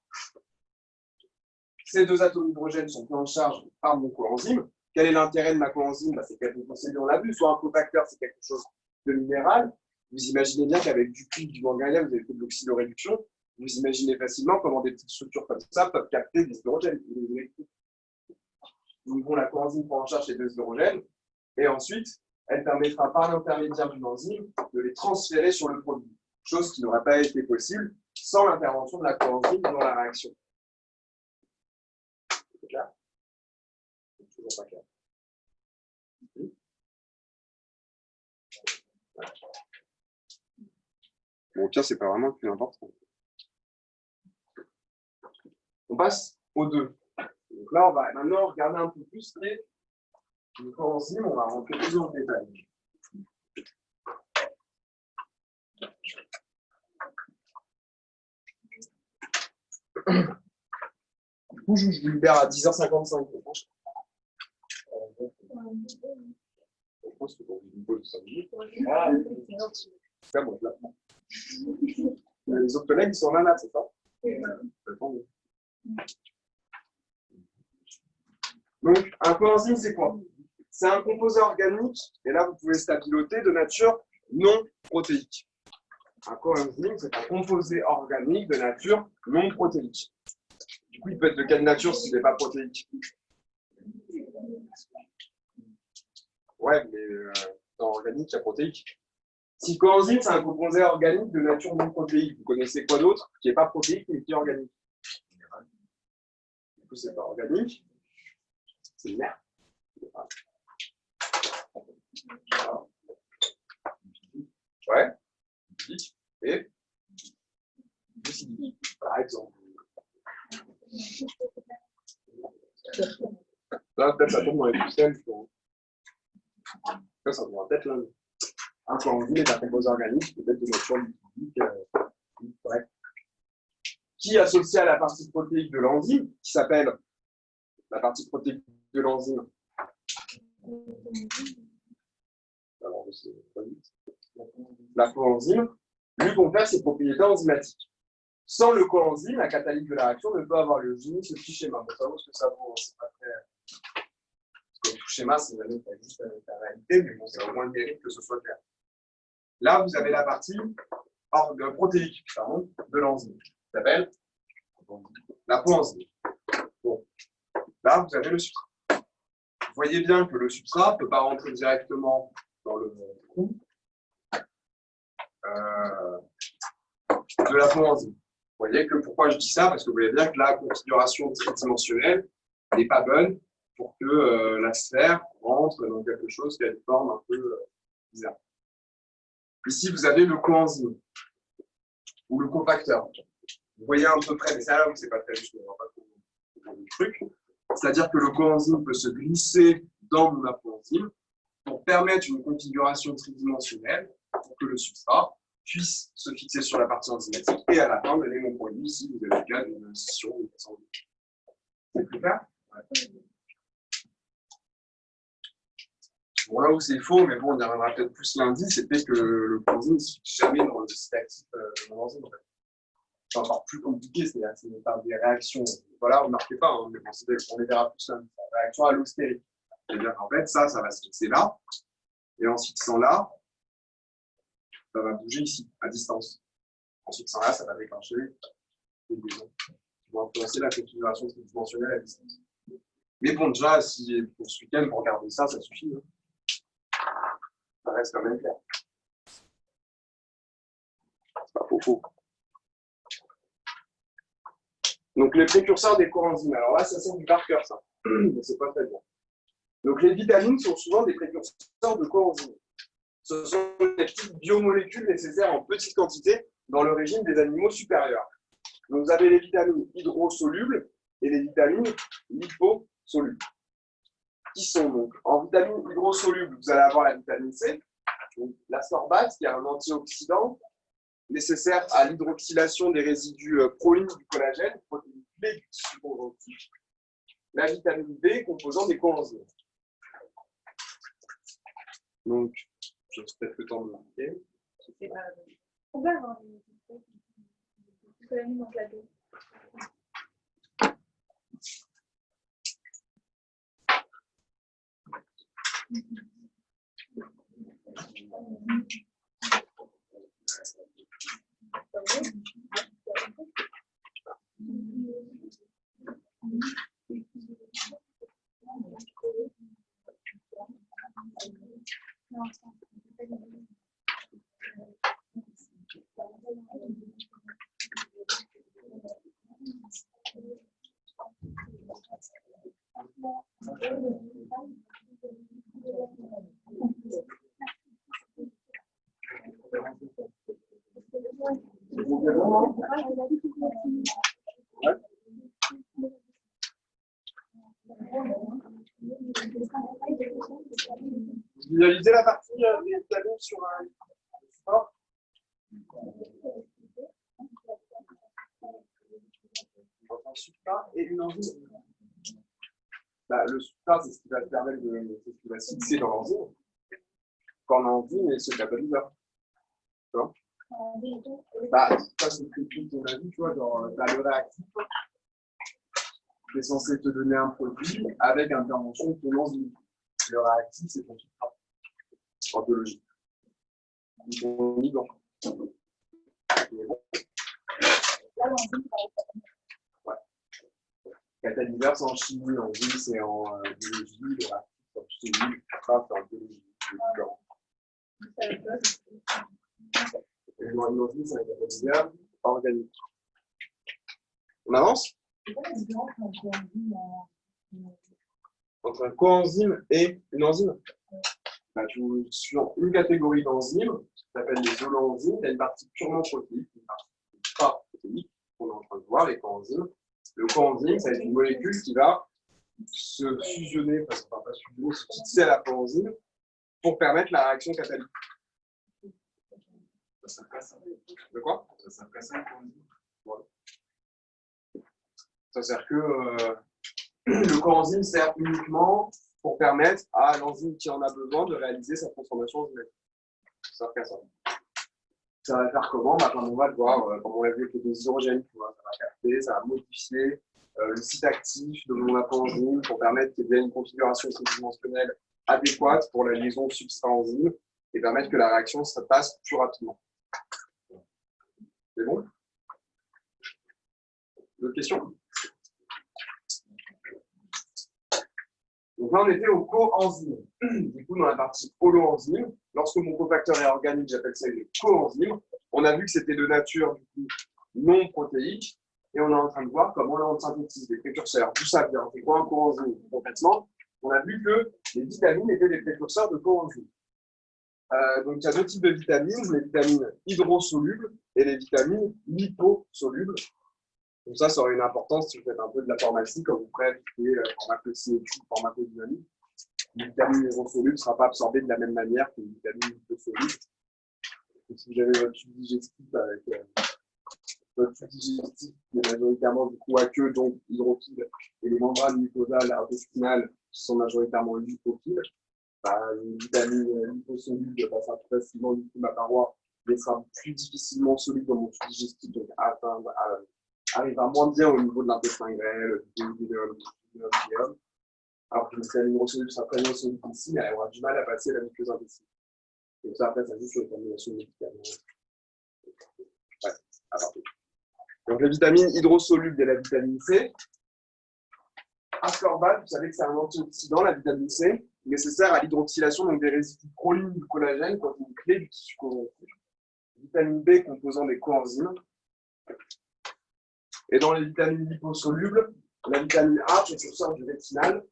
Ces 2 atomes d'hydrogène sont pris en charge par mon coenzyme. Quel est l'intérêt de ma coenzyme? C'est qu'elle peut posséder, on l'a vu, soit un cofacteur, c'est quelque chose de minéral. Vous imaginez bien qu'avec du cuivre, du manganèse, vous avez fait de l'oxydoréduction. Vous imaginez facilement comment des petites structures comme ça peuvent capter des hydrogènes. Donc, bon, la coenzyme prend en charge ces 2 hydrogènes. Et ensuite, elle permettra par l'intermédiaire d'une enzyme de les transférer sur le produit. Chose qui n'aurait pas été possible sans l'intervention de la coenzyme dans la réaction. C'est clair? C'est toujours pas clair. Bon, au pire, c'est pas vraiment le plus important. On passe aux 2. Donc là, on va maintenant regarder un peu plus les coenzymes, on va rentrer plus dans le détail. Du coup, je vous libère à 10h55. Je pense que pour une pause de 5 minutes. Ah, c'est bon, là. Les autres collègues sont là, c'est ça? Donc, un coenzyme, c'est quoi? C'est un composé organique, et là, vous pouvez stabiloter de nature non protéique. Un coenzyme, c'est un composé organique de nature non protéique. Du coup, il peut être de quelle nature s'il n'est pas protéique? Ouais, mais dans organique, il y a protéique. Si coenzyme, c'est un composé organique de nature non protéique, vous connaissez quoi d'autre qui n'est pas protéique mais qui est organique? Du coup, c'est pas organique. C'est une merde. Ouais. Et par exemple. Là, peut-être ça tombe dans les systèmes. Ça tombe peut-être là. Un coenzyme est un composé organique, peut-être de nature lipidique. Ouais. Qui est associé à la partie protéique de l'enzyme, qui s'appelle la partie protéique de l'enzyme. Alors, la coenzyme lui confère ses propriétés enzymatiques. Sans le coenzyme, la catalyse de la réaction ne peut avoir lieu. J'ai mis ce petit schéma pour savoir ce que ça vaut. C'est pas très. Parce que le tout schéma, c'est juste la réalité, mais bon, c'est au moins le mérite que ce soit clair. Là, vous avez la partie protéique de l'enzyme, qui s'appelle la coenzyme. Bon. Là, vous avez le substrat. Vous voyez bien que le substrat ne peut pas rentrer directement dans le trou de la coenzyme. Vous voyez que pourquoi je dis ça? Parce que vous voyez bien que la configuration tridimensionnelle n'est pas bonne pour que la sphère rentre dans quelque chose qui a une forme un peu bizarre. Ici, vous avez le coenzyme ou le cofacteur. Vous voyez à peu près, mais c'est là où c'est pas très juste, on va pas trop le truc. C'est-à-dire que le coenzyme peut se glisser dans mon apoenzyme pour permettre une configuration tridimensionnelle pour que le substrat puisse se fixer sur la partie enzymatique et à la fin donner mon produit. Ici, vous avez le cas d'une scission de façon. C'est plus clair? Ouais. Bon, là où c'est faux, mais bon, on y reviendra peut-être plus lundi, c'était que le coenzyme ne se fixe jamais dans le site actif de mon enzyme. En fait. C'est encore plus compliqué, c'est-à-dire que c'est par des réactions. Voilà, vous ne marquez pas, hein, mais bon, on les verra plus lundi. La réaction allostérique. C'est-à-dire qu'en fait, ça va se fixer là, et en se fixant là, ça va bouger ici, à distance. En se fixant là, ça va déclencher des liaisons qui vont influencer la configuration tridimensionnelle à distance. Mais bon, déjà, si pour ce week-end, vous regardez ça, ça suffit. Hein. Ça reste quand même clair. C'est pas faux. Donc, les précurseurs des coenzymes. Alors là, ça sent du par cœur, ça. Mais c'est pas très bien. Donc, les vitamines sont souvent des précurseurs de coenzymes. Ce sont des petites biomolécules nécessaires en petite quantité dans le régime des animaux supérieurs. Donc, vous avez les vitamines hydrosolubles et les vitamines liposolubles. Qui sont donc en vitamines hydrosolubles, vous allez avoir la vitamine C, l'ascorbate, qui est un antioxydant nécessaire à l'hydroxylation des résidus prolines du collagène, protéine clé du tissu conjonctif. La vitamine B, composant des coenzymes. Donc, je vais peut-être le temps de marquer. On va avoir des dans la dos. Vous visualisez la partie des vitamines sur un support. Un substrat et une enzyme. Le substrat, c'est ce qui va permettre c'est ce qui va se fixer dans l'enzyme. Quand l'enzyme est ce catalyseur. Tu vois? Ça, c'est tout ton avis, tu vois, genre, tu as le réactif qui est censé te donner un produit avec intervention de ton enzyme. Le réactif, c'est ton substrat. En biologie. Ton ligand. Ouais. Catalyseur, c'est en chimie, enzyme, c'est en biologie, le réactif, c'est en chimie, le substrat, c'est en biologie. Et l'enzyme, c'est un catalyseur organique. On avance? Entre un coenzyme et une enzyme. Sur une catégorie d'enzymes, qui s'appelle les holoenzymes, il y a une partie purement protéique, une partie pas protéique, qu'on est en train de voir, les coenzymes. Le coenzyme, ça va être une molécule qui va se fusionner, enfin pas fusionner, se fixer à la coenzyme pour permettre la réaction catalytique. De quoi? Voilà. Ça sert que le coenzyme sert uniquement pour permettre à l'enzyme qui en a besoin de réaliser sa transformation enzymatique. Ça sert qu'à ça. Ça va faire comment? Comme on va le voir, comme on l'a vu avec les hydrogènes, ça va capter, ça va modifier le site actif de mon apoenzyme pour permettre qu'il y ait une configuration tridimensionnelle adéquate pour la liaison substrat-enzyme et permettre que la réaction se passe plus rapidement. C'est bon? D'autres questions? Donc là, on était au coenzyme. Du coup, dans la partie holoenzyme, lorsque mon cofacteur est organique, j'appelle ça une coenzyme. On a vu que c'était de nature du coup, non protéique. et on est en train de voir comment là on synthétise des précurseurs. Tout ça vient. C'est quoi un coenzyme? Concrètement, on a vu que les vitamines étaient des précurseurs de coenzymes. Donc, il y a deux types de vitamines, les vitamines hydrosolubles et les vitamines liposolubles. Donc ça aurait une importance si vous faites un peu de la pharmacie, quand vous ferez la pharmacocinétique, pharmacodynamique. Les vitamines hydrosolubles ne sera pas absorbée de la même manière que les vitamines liposolubles. Donc, si vous avez votre tube digestif avec votre tube digestif qui est majoritairement du coup aqueux, donc hydrophile, et les membranes mucosales intestinales qui sont majoritairement lipophiles, une vitamine liposoluble passera plus facilement du coup ma paroi, mais sera plus difficilement soluble dans mon tube digestif, donc arrivera moins bien au niveau de l'intestin grêle, du iléum. Alors que une vitamine hydrosoluble sera très bien soluble ici, mais elle aura du mal à passer la muqueuse intestinale. Et ça, après, ça joue sur les combinaisons de médicaments. Ouais, à partir. Donc, les vitamines hydrosolubles et la vitamine C. Ascorbate, vous savez que c'est un antioxydant, la vitamine C, nécessaire à l'hydroxylation des résidus proline du collagène, quand une clé du tissu conjonctif. Vitamine B, composant des coenzymes. Et dans les vitamines liposolubles, la vitamine A, précurseur du rétinal,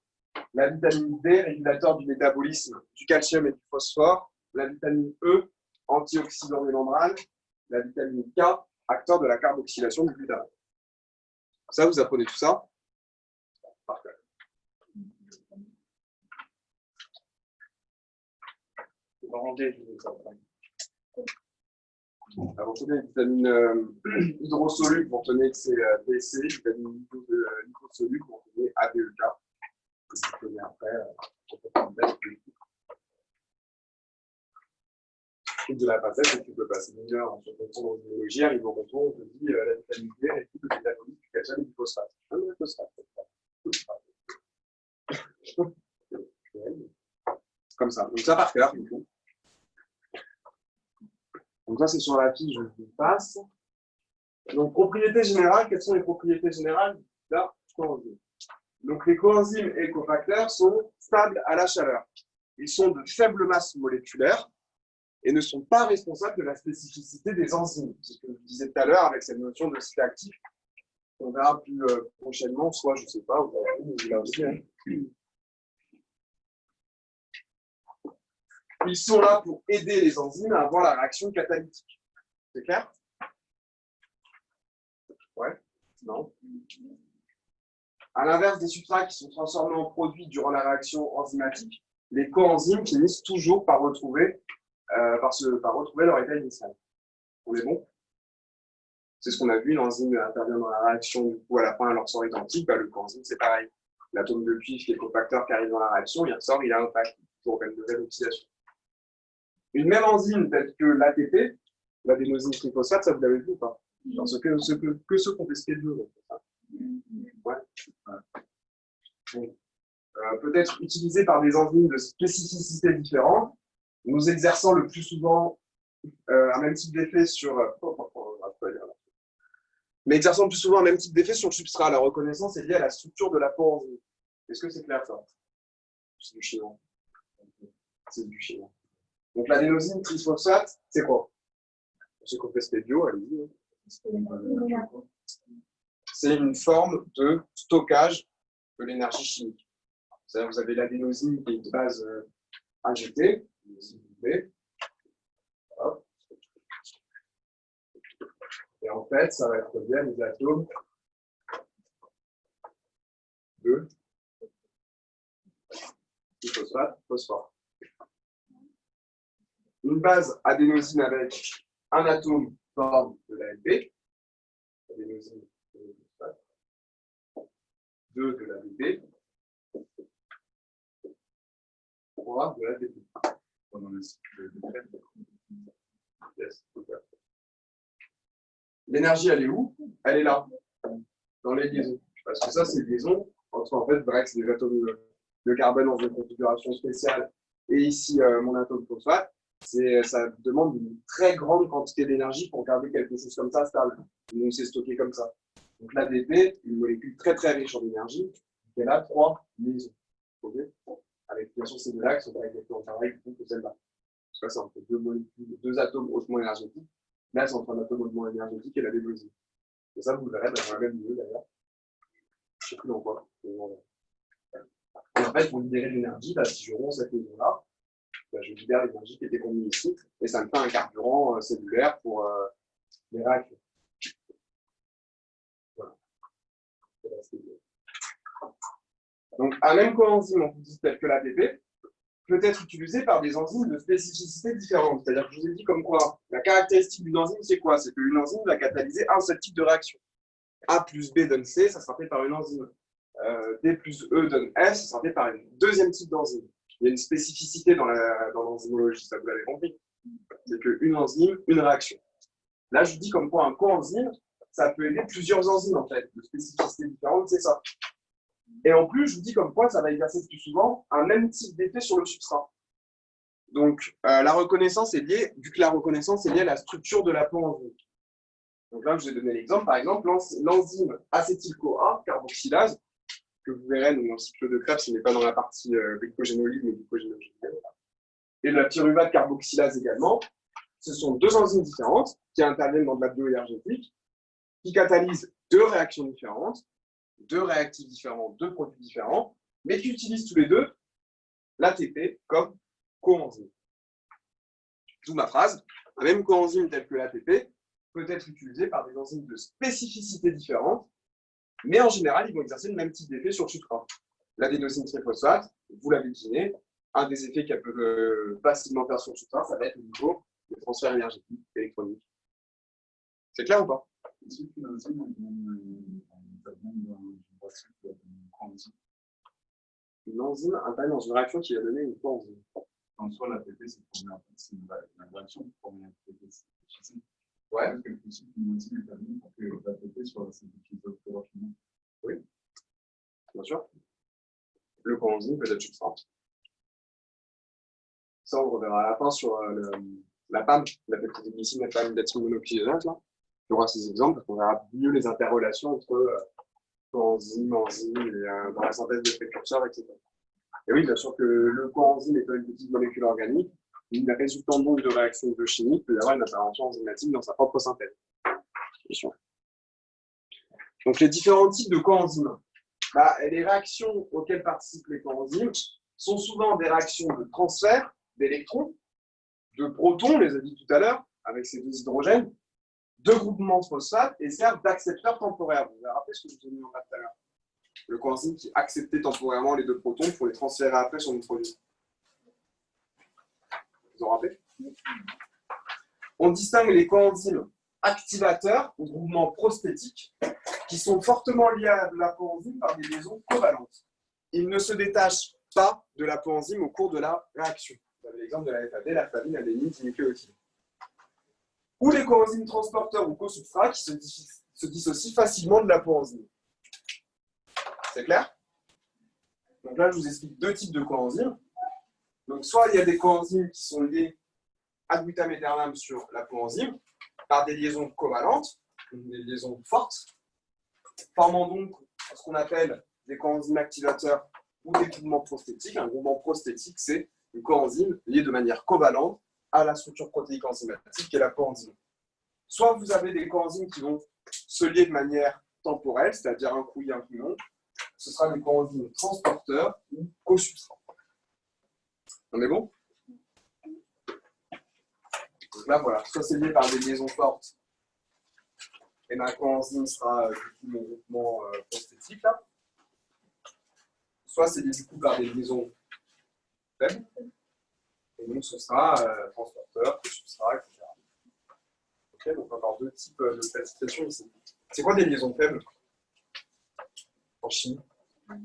la vitamine D, régulateur du métabolisme du calcium et du phosphore, la vitamine E, antioxydant des membranes, la vitamine K, acteur de la carboxylation du glutamate. Ça, vous apprenez tout ça? Parfait. Alors, vous retenez les vitamines hydrosolubles, vous retenez que c'est BC, vitamines liposolubles, vous retenez ADEK. Vous retenez après, de la passette, et tu peux passer une heure en se concentrant dans une biologie, arrive au retour, on te dit la vitamine D et tout le métabolisme du calcium et du phosphate. C'est comme ça. Donc ça par cœur, du coup. Donc ça, c'est sur la fiche, je vous passe. Donc, propriétés générales, quelles sont les propriétés générales d'un coenzyme? Donc, les coenzymes et cofacteurs sont stables à la chaleur. Ils sont de faible masse moléculaire et ne sont pas responsables de la spécificité des enzymes. C'est ce que je vous disais tout à l'heure avec cette notion de site actif. On verra plus prochainement, soit, je ne sais pas, ou là aussi. Hein. Ils sont là pour aider les enzymes à avoir la réaction catalytique. C'est clair? Ouais? Non? À l'inverse des substrats qui sont transformés en produits durant la réaction enzymatique, les coenzymes finissent toujours par retrouver leur état initial. On est bon? C'est ce qu'on a vu, l'enzyme intervient dans la réaction, du coup, à la fin, elle ressort identique, le coenzyme, c'est pareil. L'atome de cuivre qui est cofacteur qui arrive dans la réaction, il ressort, il a un impact pour même de oxydation. Une même enzyme telle que l'ATP, l'adénosine triphosphate, ça vous l'avez vu ou pas? Parce que ceux qu'on fait SK2. Ouais. Peut-être utilisé par des enzymes de spécificité différentes, nous exerçant le plus souvent un même type d'effet sur. Mais exerçant le plus souvent un même type d'effet sur le substrat. La reconnaissance est liée à la structure de la coenzyme. Est-ce que c'est clair ça? C'est du chinois. C'est du chinois. Donc l'adénosine triphosphate, c'est quoi? Ceux qu'on fait SK2, allez-y. C'est une forme de stockage de l'énergie chimique. C'est-à-dire que vous avez l'adénosine qui est une base injectée, et en fait, ça va être bien les atomes de phosphate, phosphore. Une base adénosine avec un atome forme de l'ALP, adénosine de phosphate, 2 de l'ADP, 3 de l'ATP. Yes. L'énergie, elle est où? Elle est là, dans les liaisons. Parce que ça, c'est une liaison entre, en fait, Brex, des atomes de carbone dans une configuration spéciale, et ici, mon atome phosphate. Ça demande une très grande quantité d'énergie pour garder quelque chose comme ça stable. Donc, c'est stocké comme ça. Donc, l'ADP, une molécule très très riche en énergie, elle a 3 liaisons. Okay, avec, bien sûr, ces deux-là qui sont pas exactement pareilles que celle-là. Parce que ça, c'est entre deux molécules, deux atomes hautement énergétiques. Là, c'est entre un atome hautement énergétique et l'adénosine. Et ça, vous le verrez dans la même milieu d'ailleurs. Je ne sais plus dans quoi. Et en fait, pour libérer de l'énergie, bah, si je romps cette liaison-là, bah, je libère l'énergie qui était contenue ici, et ça me fait un carburant cellulaire pour les réactions. Voilà. Donc, un même coenzyme, on vous dit tel que l'ATP, peut être utilisé par des enzymes de spécificité différentes. C'est-à-dire que je vous ai dit comme quoi, la caractéristique d'une enzyme, c'est quoi? C'est qu'une enzyme va catalyser un seul type de réaction. A plus B donne C, ça sera fait par une enzyme. D plus E donne F, ça sera fait par un deuxième type d'enzyme. Il y a une spécificité dans l'enzymologie, ça vous l'avez compris. C'est qu'une enzyme, une réaction. Là, je vous dis comme quoi un coenzyme, ça peut aider plusieurs enzymes en fait, de spécificités différentes, c'est ça. Et en plus, je vous dis comme quoi ça va exercer plus souvent un même type d'effet sur le substrat. Donc, la reconnaissance est liée, vu que la reconnaissance est liée à la structure de la coenzyme. Donc là, je vous ai donné l'exemple, par exemple, l'enzyme acétyl-CoA, carboxylase, que vous verrez dans le cycle de Krebs, ce n'est pas dans la partie glycogénolyse, mais glycogénolyse. Et la pyruvate carboxylase également. Ce sont deux enzymes différentes qui interviennent dans de la bioénergétique, qui catalysent deux réactions différentes, deux réactifs différents, deux produits différents, mais qui utilisent tous les deux l'ATP comme coenzyme. D'où ma phrase, un même coenzyme tel que l'ATP peut être utilisé par des enzymes de spécificité différentes, mais en général, ils vont exercer le même type d'effet sur le substrat. L'adénosine triphosphate, vous l'avez deviné, un des effets qu'elle peut facilement faire sur le substrat, ça va être au niveau des transferts énergétiques électroniques. C'est clair ou pas? Est-ce qu'une enzyme intervient dans une réaction qui va donner une coenzyme? Une enzyme intervient dans une réaction qui va donner une coenzyme. En soi, l'ATP, c'est une réaction pour former l'ATP. Ouais. Est-ce que une enzyme intervient pour que l'ATP soit synthétisé plus rapidement? Oui, bien sûr. Le coenzyme peut être substrat. Ça, on reverra à la fin sur la PAM, la peptidoglycine, la pamidacine monoclonale. Là. Il y aura ces exemples, parce qu'on verra mieux les interrelations entre coenzyme, enzyme, et dans la synthèse de précurseurs, etc. Et oui, bien sûr que le coenzyme étant une petite molécule organique, il résultant donc de réactions biochimiques, peut y avoir une intervention enzymatique dans sa propre synthèse. Bien sûr. Donc, les différents types de coenzymes. Bah, les réactions auxquelles participent les coenzymes sont souvent des réactions de transfert d'électrons, de protons, on les a dit tout à l'heure, avec ces deux hydrogènes, de groupements de phosphate et servent d'accepteurs temporaires. Vous avez rappelé ce que je vous ai mis en bas tout à l'heure. Le coenzyme qui acceptait temporairement les deux protons pour les transférer après sur notre produit. Vous vous en rappelez? On distingue les coenzymes activateurs ou groupements prostétiques qui sont fortement liés à la coenzyme par des liaisons covalentes. Ils ne se détachent pas de la coenzyme au cours de la réaction. Vous avez l'exemple de la FAD, la famine, l'adénine, dinucléotide. Ou les coenzymes transporteurs ou co-substrats qui se dissocient facilement de la coenzyme. C'est clair? Donc là, je vous explique deux types de coenzymes. Donc, soit il y a des coenzymes qui sont liés ad vitam aeternam sur la coenzyme par des liaisons covalentes, des liaisons fortes, formant donc ce qu'on appelle des coenzymes activateurs ou des groupements prostétiques. Un groupement prostétique, c'est une coenzyme liée de manière covalente à la structure protéique enzymatique qui est la coenzyme. Soit vous avez des coenzymes qui vont se lier de manière temporelle, c'est-à-dire un coup oui, un coup non. Ce sera des coenzymes transporteurs ou co-substrats. On est bon? Donc là, voilà, soit c'est lié par des liaisons fortes, et ma coenzyme sera du coup mon groupement prostétique, là. Soit c'est lié du coup par des liaisons faibles, et donc ce sera transporteur, co-substrat, etc. Ok, donc encore deux types de classification ici. C'est quoi des liaisons faibles en chimie? Ouais.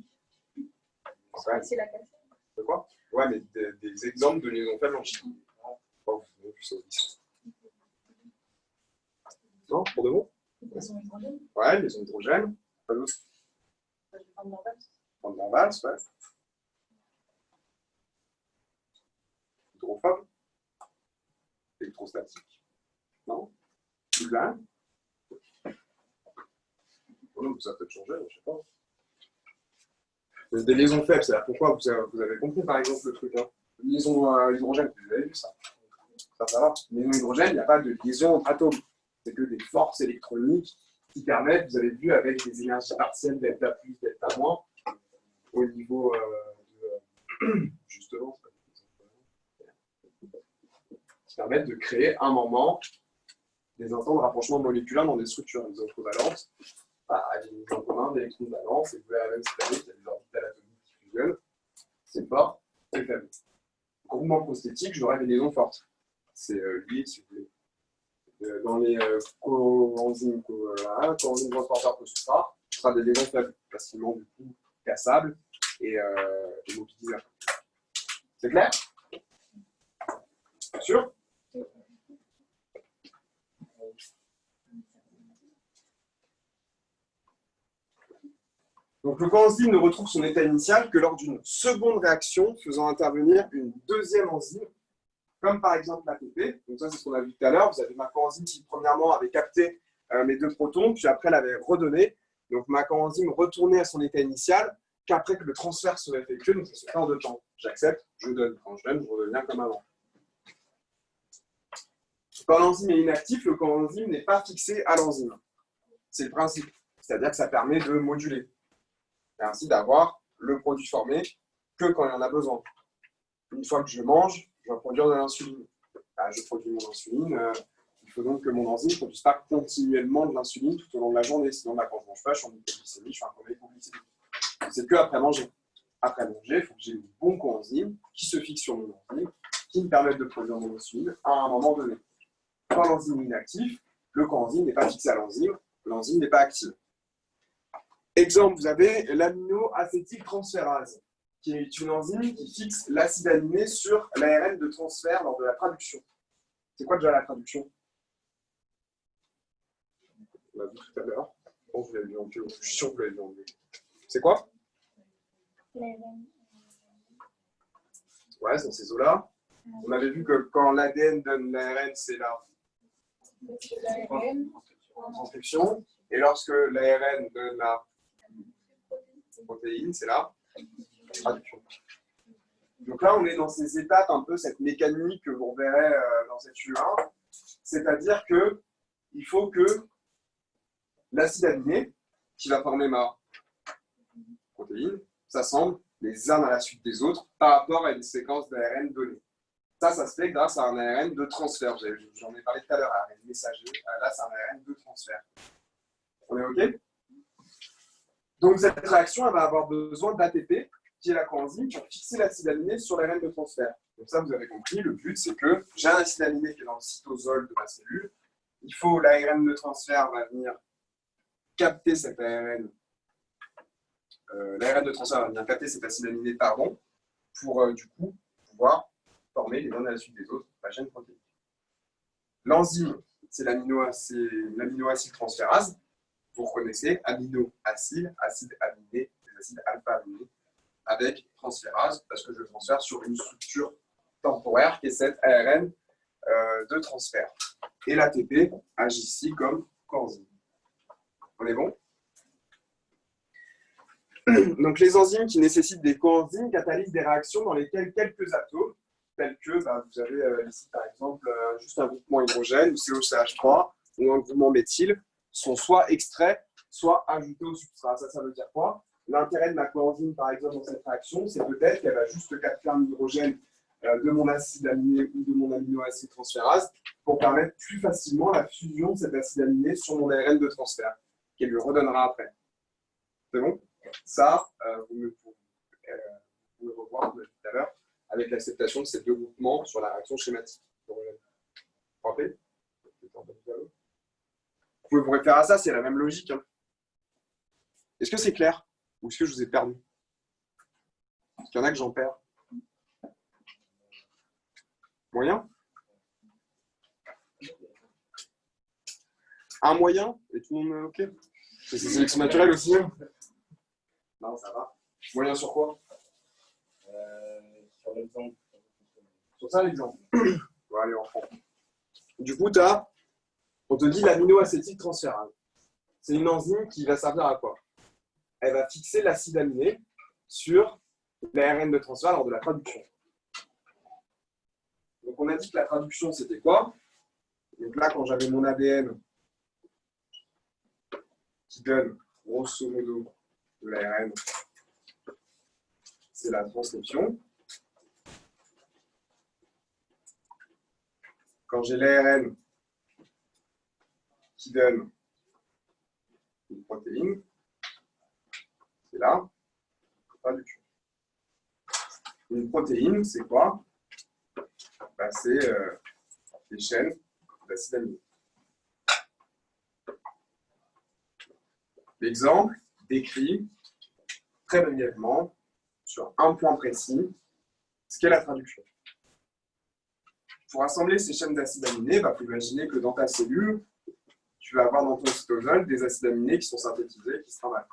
C'est la cassette. De quoi? Ouais, mais des exemples de liaisons faibles en chimie. Oh, non, pour de bon? Liaison hydrogène. Ouais, liaison hydrogène. Pas d'autre. Van der Waals, ouais. Hydrophobe. Électrostatique. Non? Ulan. Oh non, ça peut changer, je sais pas. Des liaisons faibles, c'est-à-dire pourquoi vous avez compris par exemple le truc. Hein. Liaison hydrogène, vous avez vu ça? Ça va. Liaison hydrogène, il n'y a pas de liaison entre atomes. C'est que des forces électroniques qui permettent, vous avez vu, avec des énergies partielles delta plus, delta moins, au niveau justement, qui permettent de créer un moment des instants de rapprochement moléculaire dans des structures isocovalentes, à des niveaux communs d'électrons de valence, et vous verrez même cette année qu'il y a des orbitales atomiques qui fusionnent. C'est fort, c'est faible. Groupement prosthétique, j'aurai des liaisons fortes. C'est lié, si vous voulez. Dans les coenzymes transporteurs co-substrat, ce sera des liaisons faibles, facilement du coup cassables et mobilisables. C'est clair? Bien sûr? Donc le coenzyme ne retrouve son état initial que lors d'une seconde réaction faisant intervenir une deuxième enzyme, comme par exemple l'ATP. Donc ça, c'est ce qu'on a vu tout à l'heure. Vous avez ma coenzyme qui, premièrement, avait capté mes 2 protons, puis après, elle avait redonné. Donc ma coenzyme retournait à son état initial, qu'après que le transfert serait effectué, donc ça se fait en 2 temps. J'accepte, je donne. Quand je donne, je redeviens comme avant. Quand l'enzyme est inactif, le coenzyme n'est pas fixé à l'enzyme. C'est le principe. C'est-à-dire que ça permet de moduler. Et ainsi d'avoir le produit formé que quand il y en a besoin. Une fois que je mange, je vais produire de l'insuline. Je produis mon insuline. Il faut donc que mon enzyme ne produise pas continuellement de l'insuline tout au long de la journée. Sinon, quand je ne mange pas, je suis en hypoglycémie, je suis un problème hypoglycémique. C'est que après manger. Après manger, il faut que j'ai le bon coenzyme qui se fixe sur mon enzyme, qui me permette de produire mon insuline à un moment donné. Quand l'enzyme est inactif, le coenzyme n'est pas fixé à l'enzyme n'est pas active. Exemple, vous avez l'aminoacétyltransférase, qui est une enzyme qui fixe l'acide aminé sur l'ARN de transfert lors de la traduction. C'est quoi déjà la traduction? On l'a vu tout à l'heure. Bon, vous l'avez vu en bio. Je suis sûr que vous l'avez vu en bio. C'est quoi? Ouais, c'est dans ces eaux-là. On avait vu que quand l'ADN donne l'ARN, c'est la transcription. Et lorsque l'ARN donne la protéine, c'est la traduction. Donc là, on est dans ces étapes, un peu cette mécanique que vous reverrez dans cette U1. C'est-à-dire qu'il faut que l'acide aminé, qui va former ma protéine, s'assemble les uns à la suite des autres par rapport à une séquence d'ARN donnée. Ça se fait grâce à un ARN de transfert. J'en ai parlé tout à l'heure, ARN messager. Là, c'est un ARN de transfert. On est OK? Donc, cette réaction, elle va avoir besoin d'ATP, qui est la coenzyme, pour fixer l'acide aminé sur l'ARN de transfert. Donc ça, vous avez compris, le but, c'est que j'ai un acide aminé qui est dans le cytosol de ma cellule. Il faut l'ARN de transfert va venir capter cet ARN. L'ARN de transfert va venir capter cet acide aminé, pour du coup pouvoir former les uns à la suite des autres la chaîne protéique. L'enzyme, c'est l'aminoacyltransférase. Vous reconnaissez amino-acide, acide aminé, des acides alpha-aminés, avec transférase, parce que je transfère sur une structure temporaire qui est cette ARN de transfert. Et l'ATP agit ici comme coenzyme. On est bon? Donc les enzymes qui nécessitent des coenzymes catalysent des réactions dans lesquelles quelques atomes, tels que vous avez ici par exemple juste un groupement hydrogène, ou COCH3, ou un groupement méthyle, sont soit extraits, soit ajoutés au substrat. Ça veut dire quoi? L'intérêt de ma coenzyme, par exemple, dans cette réaction, c'est peut-être qu'elle va juste capter un hydrogène de mon acide aminé ou de mon aminoacide transférase pour permettre plus facilement la fusion de cet acide aminé sur mon ARN de transfert, qu'elle lui redonnera après. C'est bon? Ça, vous pouvez revoir tout à l'heure avec l'acceptation de ces 2 groupements sur la réaction schématique. Vous vous rappelez? Vous pouvez vous référer à ça, c'est la même logique. Hein. Est-ce que c'est clair? Ou est-ce que je vous ai perdu? Est-ce qu'il y en a que j'en perds? Moyen? Un moyen? Et tout le monde OK? C'est sélection naturelle aussi? Non, ça va. Moyen sur quoi? Sur l'exemple. Sur ça, l'exemple. On va aller en fond. Du coup, on te dit l'aminoacétyltransférase. C'est une enzyme qui va servir à quoi? Elle va fixer l'acide aminé sur l'ARN de transfert lors de la traduction. Donc, on a dit que la traduction, c'était quoi? Donc là, quand j'avais mon ADN qui donne grosso modo de l'ARN, c'est la transcription. Quand j'ai l'ARN qui donne une protéine, c'est là, traduction. Une protéine, c'est quoi? Bah, c'est des chaînes d'acides aminés. L'exemple décrit très brièvement, sur un point précis, ce qu'est la traduction. Pour assembler ces chaînes d'acides aminés, il faut imaginer que dans ta cellule, tu vas avoir dans ton cytosol des acides aminés qui sont synthétisés, qui se travaillent.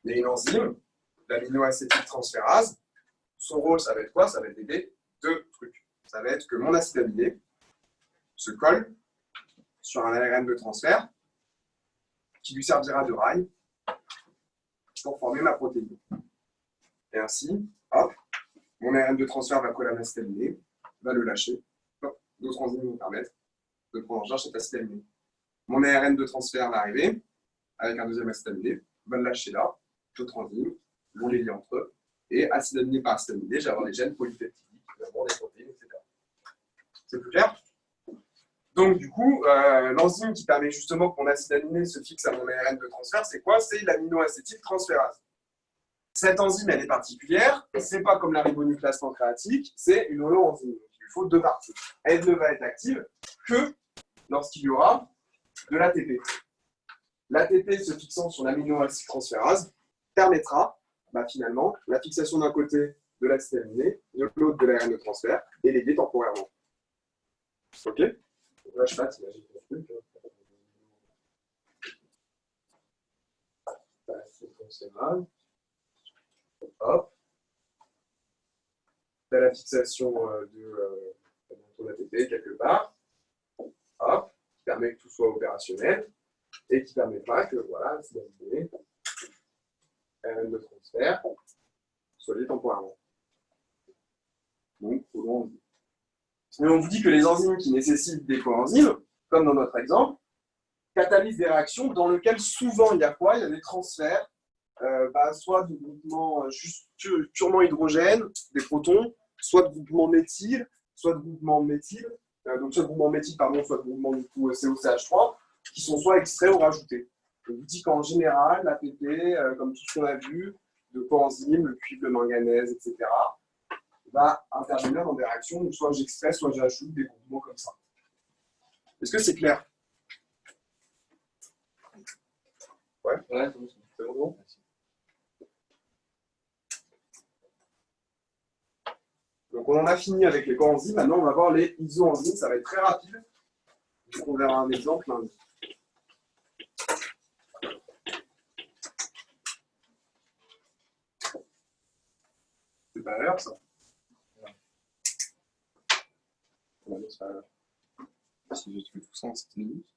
Il y a une enzyme, l'aminoacétyltransférase. Son rôle, ça va être quoi? Ça va être d'aider deux trucs. Ça va être que mon acide aminé se colle sur un ARN de transfert qui lui servira de rail pour former ma protéine. Et ainsi, hop, mon ARN de transfert va coller à l'acide aminé, va le lâcher. D'autres enzymes vont permettre de prendre en charge cet acide aminé. Mon ARN de transfert va arriver avec un deuxième acide aminé, va le lâcher là. D'autres enzymes vont les lier entre eux. Et acide aminé par acide aminé, j'ai avoir des gènes polypeptidiques, des protéines, etc. C'est plus clair? Donc, du coup, l'enzyme qui permet justement que mon acide aminé se fixe à mon ARN de transfert, c'est quoi? C'est l'aminoacétyltransférase. Cette enzyme, elle est particulière. C'est pas comme la ribonucléase pancréatique, c'est une holoenzyme. Donc, il lui faut deux parties. Elle ne va être active que lorsqu'il y aura de l'ATP. L'ATP se fixant sur l'aminoacétyltransférase permettra finalement la fixation d'un côté de l'acide aminé, de l'autre de l'ARN de transfert, et les lier temporairement. Ok? Là, je passe, imagine ton truc. Hop. Tu as la fixation de ton ATP quelque part. Hop. Qui permet que tout soit opérationnel. Et qui permettra que, voilà, c'est l'ATP, ARN de transfert, soit lié temporairement. Donc, enzyme. Et on vous dit que les enzymes qui nécessitent des coenzymes, comme dans notre exemple, catalysent des réactions dans lesquelles souvent il y a quoi? Il y a des transferts, soit de groupements juste purement hydrogène, des protons, soit de groupements méthyle, soit de groupements méthyle, donc soit de groupements méthyle, pardon, soit de groupements du coup COCH3, qui sont soit extraits ou rajoutés. On vous dit qu'en général, l'ATP, comme tout ce qu'on a vu, de coenzymes, le cuivre, le manganèse, etc., va intervenir dans des réactions où soit j'extrais, soit j'ajoute des groupements comme ça. Est-ce que c'est clair? Ouais, c'est bon. Donc on en a fini avec les coenzymes, maintenant on va voir les isoenzymes, ça va être très rapide. Donc on verra un exemple lundi. C'est pas l'heure ça? Si j'ai tué tout ça en 7 minutes.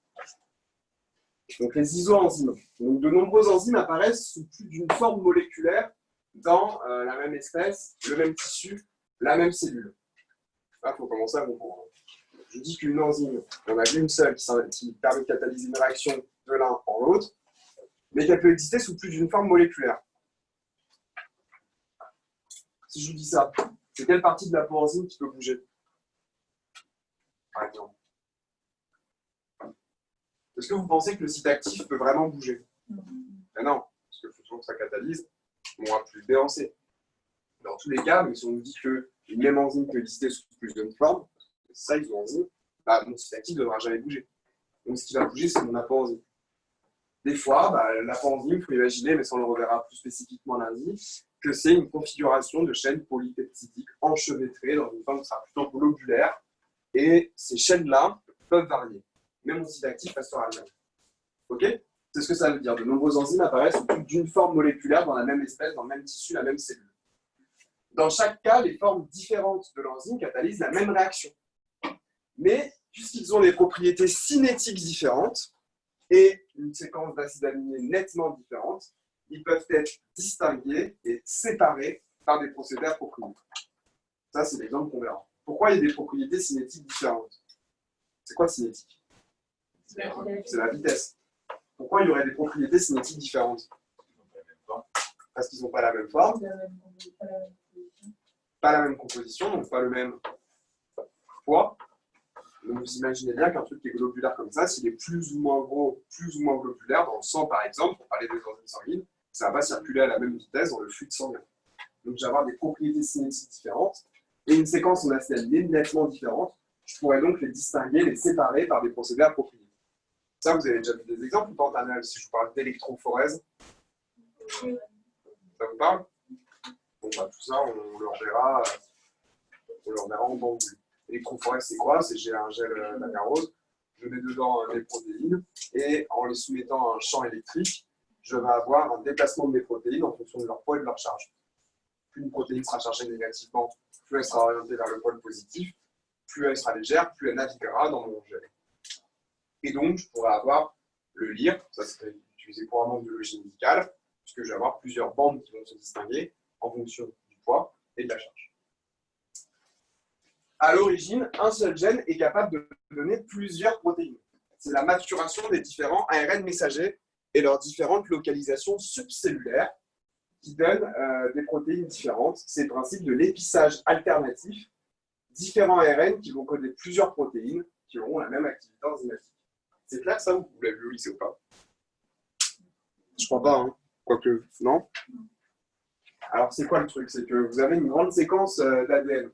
Donc les isoenzymes. Donc de nombreux enzymes apparaissent sous plus d'une forme moléculaire dans la même espèce, le même tissu, la même cellule. Là, il faut commencer à comprendre. Je dis qu'une enzyme, on a vu une seule qui permet de catalyser une réaction de l'un en l'autre, mais qu'elle peut exister sous plus d'une forme moléculaire. Si je vous dis ça, c'est quelle partie de la coenzyme qui peut bouger? Par exemple. Est-ce que vous pensez que le site actif peut vraiment bouger? Ben non, parce qu'il faut toujours que ça catalyse, on va plus B en C. Dans tous les cas, mais si on nous dit qu'une même enzyme peut exister sous plusieurs formes, ça, ils ont enzyme, mon site actif ne devra jamais bouger. Donc ce qui va bouger, c'est mon apoenzyme. Des fois, l'apoenzyme, il faut imaginer, mais ça on le reverra plus spécifiquement lundi, que c'est une configuration de chaînes polypeptidiques enchevêtrées dans une forme qui sera plutôt globulaire. Et ces chaînes-là peuvent varier. Mais mon site actif restera le même. Ok? C'est ce que ça veut dire. De nombreux enzymes apparaissent sous plus d'une forme moléculaire dans la même espèce, dans le même tissu, la même cellule. Dans chaque cas, les formes différentes de l'enzyme catalysent la même réaction. Mais, puisqu'ils ont des propriétés cinétiques différentes et une séquence d'acides aminés nettement différente, ils peuvent être distingués et séparés par des procédés appropriés. Ça, c'est l'exemple qu'on verra. Pourquoi il y a des propriétés cinétiques différentes? C'est quoi cinétique? C'est la vitesse. Pourquoi il y aurait des propriétés cinétiques différentes? Parce qu'ils n'ont pas la même forme, pas la même composition, donc pas le même poids. Donc vous imaginez bien qu'un truc qui est globulaire comme ça, s'il est plus ou moins gros, plus ou moins globulaire, dans le sang par exemple, pour parler des enzymes sanguines, ça ne va pas circuler à la même vitesse dans le flux sanguin. Donc je vais avoir des propriétés cinétiques différentes, et une séquence en ACL nettement différente. Je pourrais donc les distinguer, les séparer par des procédés appropriés. Ça, vous avez déjà vu des exemples ou pas en terminale? Si je vous parle d'électrophorèse, ça vous parle? Bon, bah, tout ça, on le reverra en banque. L'électrophorèse, c'est quoi? C'est j'ai un gel d'agarose, je mets dedans mes protéines, et en les soumettant à un champ électrique, je vais avoir un déplacement de mes protéines en fonction de leur poids et de leur charge. Plus une protéine sera chargée négativement, plus elle sera orientée vers le pôle positif, plus elle sera légère, plus elle naviguera dans mon gel. Et donc, je pourrais avoir le LIR, ça serait utilisé couramment en biologie médicale, puisque je vais avoir plusieurs bandes qui vont se distinguer en fonction du poids et de la charge. À l'origine, un seul gène est capable de donner plusieurs protéines. C'est la maturation des différents ARN messagers et leurs différentes localisations subcellulaires qui donnent des protéines différentes. C'est le principe de l'épissage alternatif. Différents ARN qui vont coder plusieurs protéines qui auront la même activité enzymatique. C'est clair ça, vous l'avez vu au lycée ou pas? Je crois pas, hein. Quoique, non? Alors c'est quoi le truc? C'est que vous avez une grande séquence d'ADN.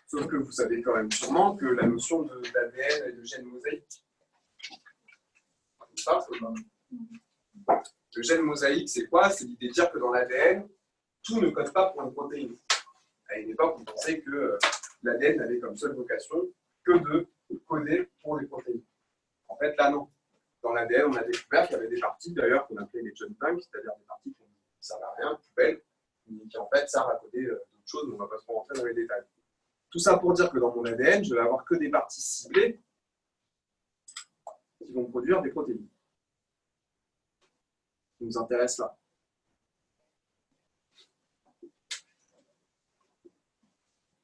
Sauf que vous savez quand même sûrement que la notion d'ADN et de gène mosaïque. Ça, le gène mosaïque, c'est quoi? C'est l'idée de dire que dans l'ADN, tout ne code pas pour une protéine. À une époque, on pensait que l'ADN n'avait comme seule vocation que de coder pour des protéines. En fait, là, non. Dans l'ADN, on a découvert qu'il y avait des parties, d'ailleurs, qu'on appelait les junk tanks, c'est-à-dire des parties qui ne servent à rien, poubelles, mais qui en fait servent à coder d'autres choses, mais on ne va pas trop rentrer dans les détails. Tout ça pour dire que dans mon ADN, je vais avoir que des parties ciblées qui vont produire des protéines. Ça nous intéresse là.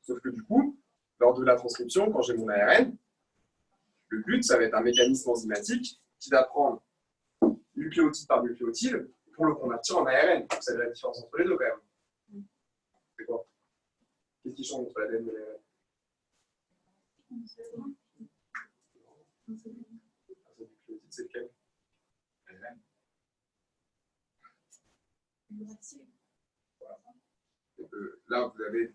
Sauf que du coup, lors de la transcription, quand j'ai mon ARN, le but, ça va être un mécanisme enzymatique qui va prendre nucléotide par nucléotide pour le convertir en ARN. Vous savez la différence entre les deux quand même. C'est quoi? Qu'est-ce qui change entre l'ADN et l'ARN? C'est lequel? Voilà. Donc, là, vous avez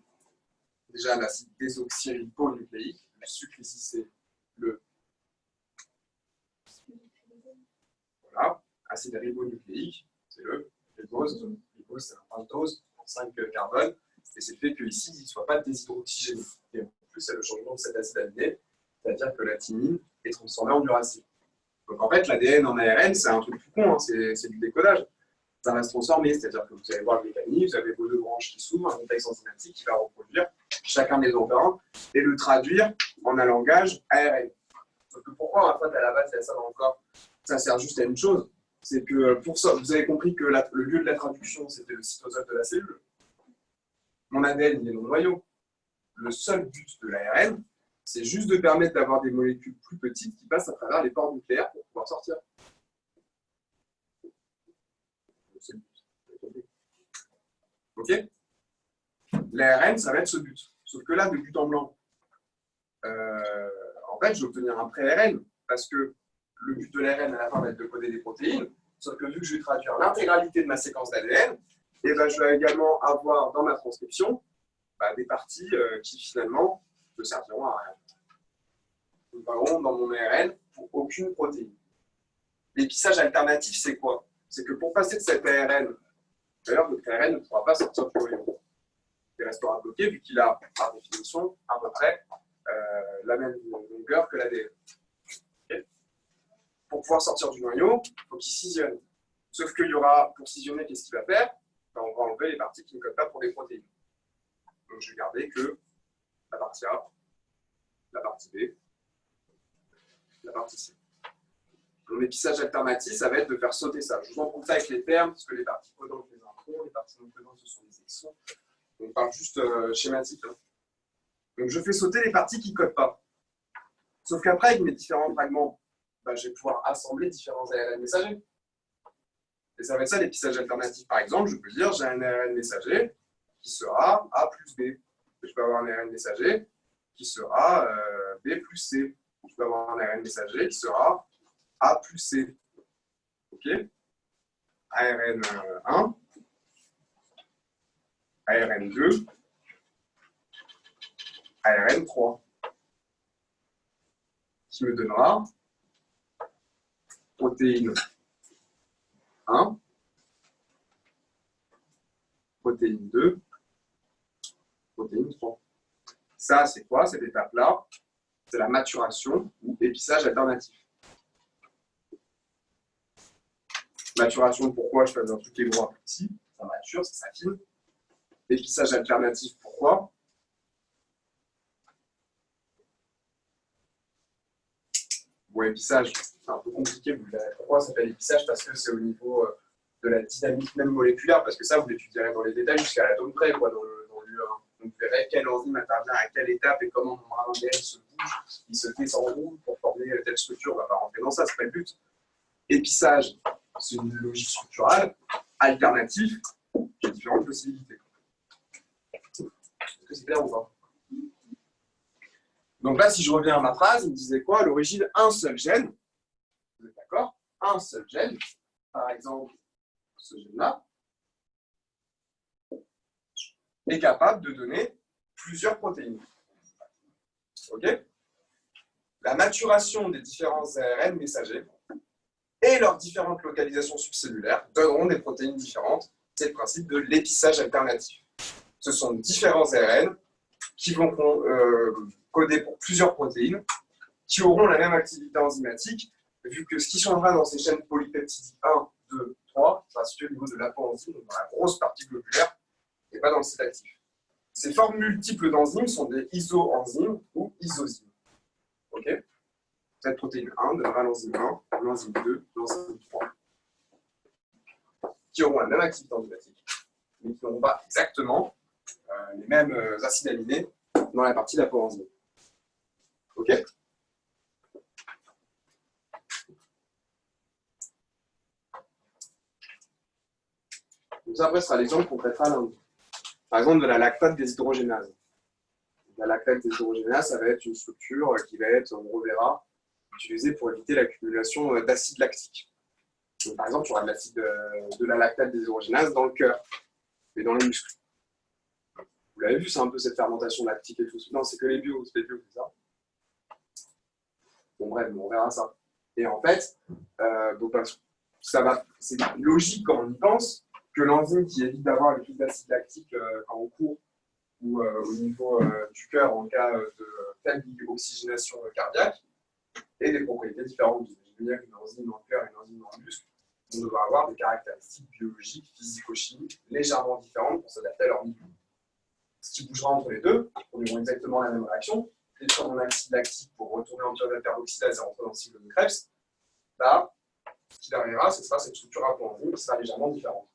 déjà l'acide désoxyribonucléique. Le sucre ici, c'est le voilà, acide ribonucléique, c'est le glucose. Le glucose, c'est un pentose en 5 carbone. Et c'est le fait qu'ici, il ne soit pas déshydroxygéné. Et en plus, c'est le changement de cet acide aminé, c'est-à-dire que la thymine est transformée en uracile. Donc en fait, l'ADN en ARN, c'est un truc tout con, hein, c'est du décodage. Ça va se transformer, c'est-à-dire que vous allez voir le mécanisme, vous avez vos deux branches qui s'ouvrent, un complexe enzymatique qui va reproduire chacun des emparents et le traduire en un langage ARN. Donc pourquoi en fait à la base il y a ça dans le corps? Ça sert juste à une chose, c'est que pour ça, vous avez compris que le lieu de la traduction c'était le cytosol de la cellule. Mon ADN il est dans le noyau. Le seul but de l'ARN, c'est juste de permettre d'avoir des molécules plus petites qui passent à travers les pores nucléaires pour pouvoir sortir. C'est le but. Ok? L'ARN, ça va être ce but. Sauf que là, de but en blanc, en fait, je vais obtenir un pré-ARN parce que le but de l'ARN à la fin va être de coder des protéines. Sauf que vu que je vais traduire l'intégralité de ma séquence d'ADN, et ben, je vais également avoir dans ma transcription des parties qui finalement ne serviront à rien. Nous parlons dans mon ARN pour aucune protéine. L'épissage alternatif, c'est quoi? C'est que pour passer de cet ARN, d'ailleurs, votre ARN ne pourra pas sortir du noyau. Il restera bloqué vu qu'il a, par définition, à peu près la même longueur que l'ADN. Okay. Pour pouvoir sortir du noyau, il faut qu'il scissionne. Sauf qu'il y aura, pour scissionner, qu'est-ce qu'il va faire? On va enlever les parties qui ne codent pas pour des protéines. Donc je vais garder que la partie A, la partie B, la partie C. Mon épissage alternatif, ça va être de faire sauter ça. Je vous en compte ça avec les termes, parce que les parties codantes, les introns, les parties non codantes, ce sont les exons. On parle juste schématique. Hein. Donc je fais sauter les parties qui ne codent pas. Sauf qu'après, avec mes différents fragments, bah, je vais pouvoir assembler différents ARN messagers. Et ça va être ça l'épissage alternatif. Par exemple, je peux dire j'ai un ARN messager qui sera A plus B. Je peux avoir un ARN messager qui sera B plus C. Je peux avoir un ARN messager qui sera A plus C. OK? ARN 1, ARN 2, ARN 3. Qui me donnera protéine 1, protéine 2, protéine 3. Ça, c'est quoi cette étape-là? C'est la maturation ou épissage alternatif. Maturation, pourquoi? Je fais dans toutes les broies petits, ça mature, ça s'affine. Épissage alternatif, pourquoi? Bon, épissage, c'est un peu compliqué. Pourquoi ça s'appelle épissage? Parce que c'est au niveau de la dynamique même moléculaire, parce que ça, vous l'étudierez dans les détails jusqu'à l'atome près, quoi, dans l'U1. Donc, vous verrez quelle enzyme intervient à quelle étape et comment le membrane ADN se bouge, il se désenroule pour former telle structure. On ne va pas rentrer dans ça, ce n'est pas le but. Épissage, c'est une logique structurale. Alternatif, il y a différentes possibilités. Est-ce que c'est clair ou pas? Donc là, si je reviens à ma phrase, il me disait quoi? À l'origine, un seul gène, vous êtes d'accord? Un seul gène, par exemple, ce gène-là, est capable de donner plusieurs protéines. OK? La maturation des différents ARN messagers et leurs différentes localisations subcellulaires donneront des protéines différentes. C'est le principe de l'épissage alternatif. Ce sont différents ARN qui vont coder pour plusieurs protéines qui auront la même activité enzymatique, vu que ce qui changera dans ces chaînes polypeptidiques 1, 2, 3 sera situé au niveau de l'apoenzyme, donc dans la grosse partie globulaire, et pas dans le site actif. Ces formes multiples d'enzymes sont des isoenzymes ou isozymes. OK? Cette protéine 1 donnera l'enzyme 1, l'enzyme 2, l'enzyme 3, qui auront la même activité enzymatique, mais qui n'auront pas exactement les mêmes acides aminés dans la partie d'apoenzyme. OK? Donc ça, après, ce sera l'exemple qu'on traitera lundi. Par exemple, de la lactate déshydrogénase. La lactate déshydrogénase, ça va être une structure qui va être, on reverra, utilisée pour éviter l'accumulation d'acide lactique. Donc, par exemple, tu auras de la lactate déshydrogénase dans le cœur et dans les muscles. Vous l'avez vu, c'est un peu cette fermentation lactique et tout. Non, c'est que les bio, c'est ça. Bon, bref, on verra ça. Et en fait, c'est logique quand on y pense que l'enzyme qui évite d'avoir le pic d'acide lactique quand on court ou au niveau du cœur en cas de faible oxygénation cardiaque ait des propriétés différentes. Vous imaginez qu'une enzyme dans le cœur et une enzyme dans le muscle vont devoir avoir des caractéristiques biologiques, physico-chimiques légèrement différentes pour s'adapter à leur milieu. Ce qui bougera entre les deux, on aura exactement la même réaction. Détruire mon acide lactique pour retourner en pyruvates peroxydase et rentrer dans le cycle de Krebs. Là, ce qui arrivera, ce sera cette structure apoenzyme qui sera légèrement différente.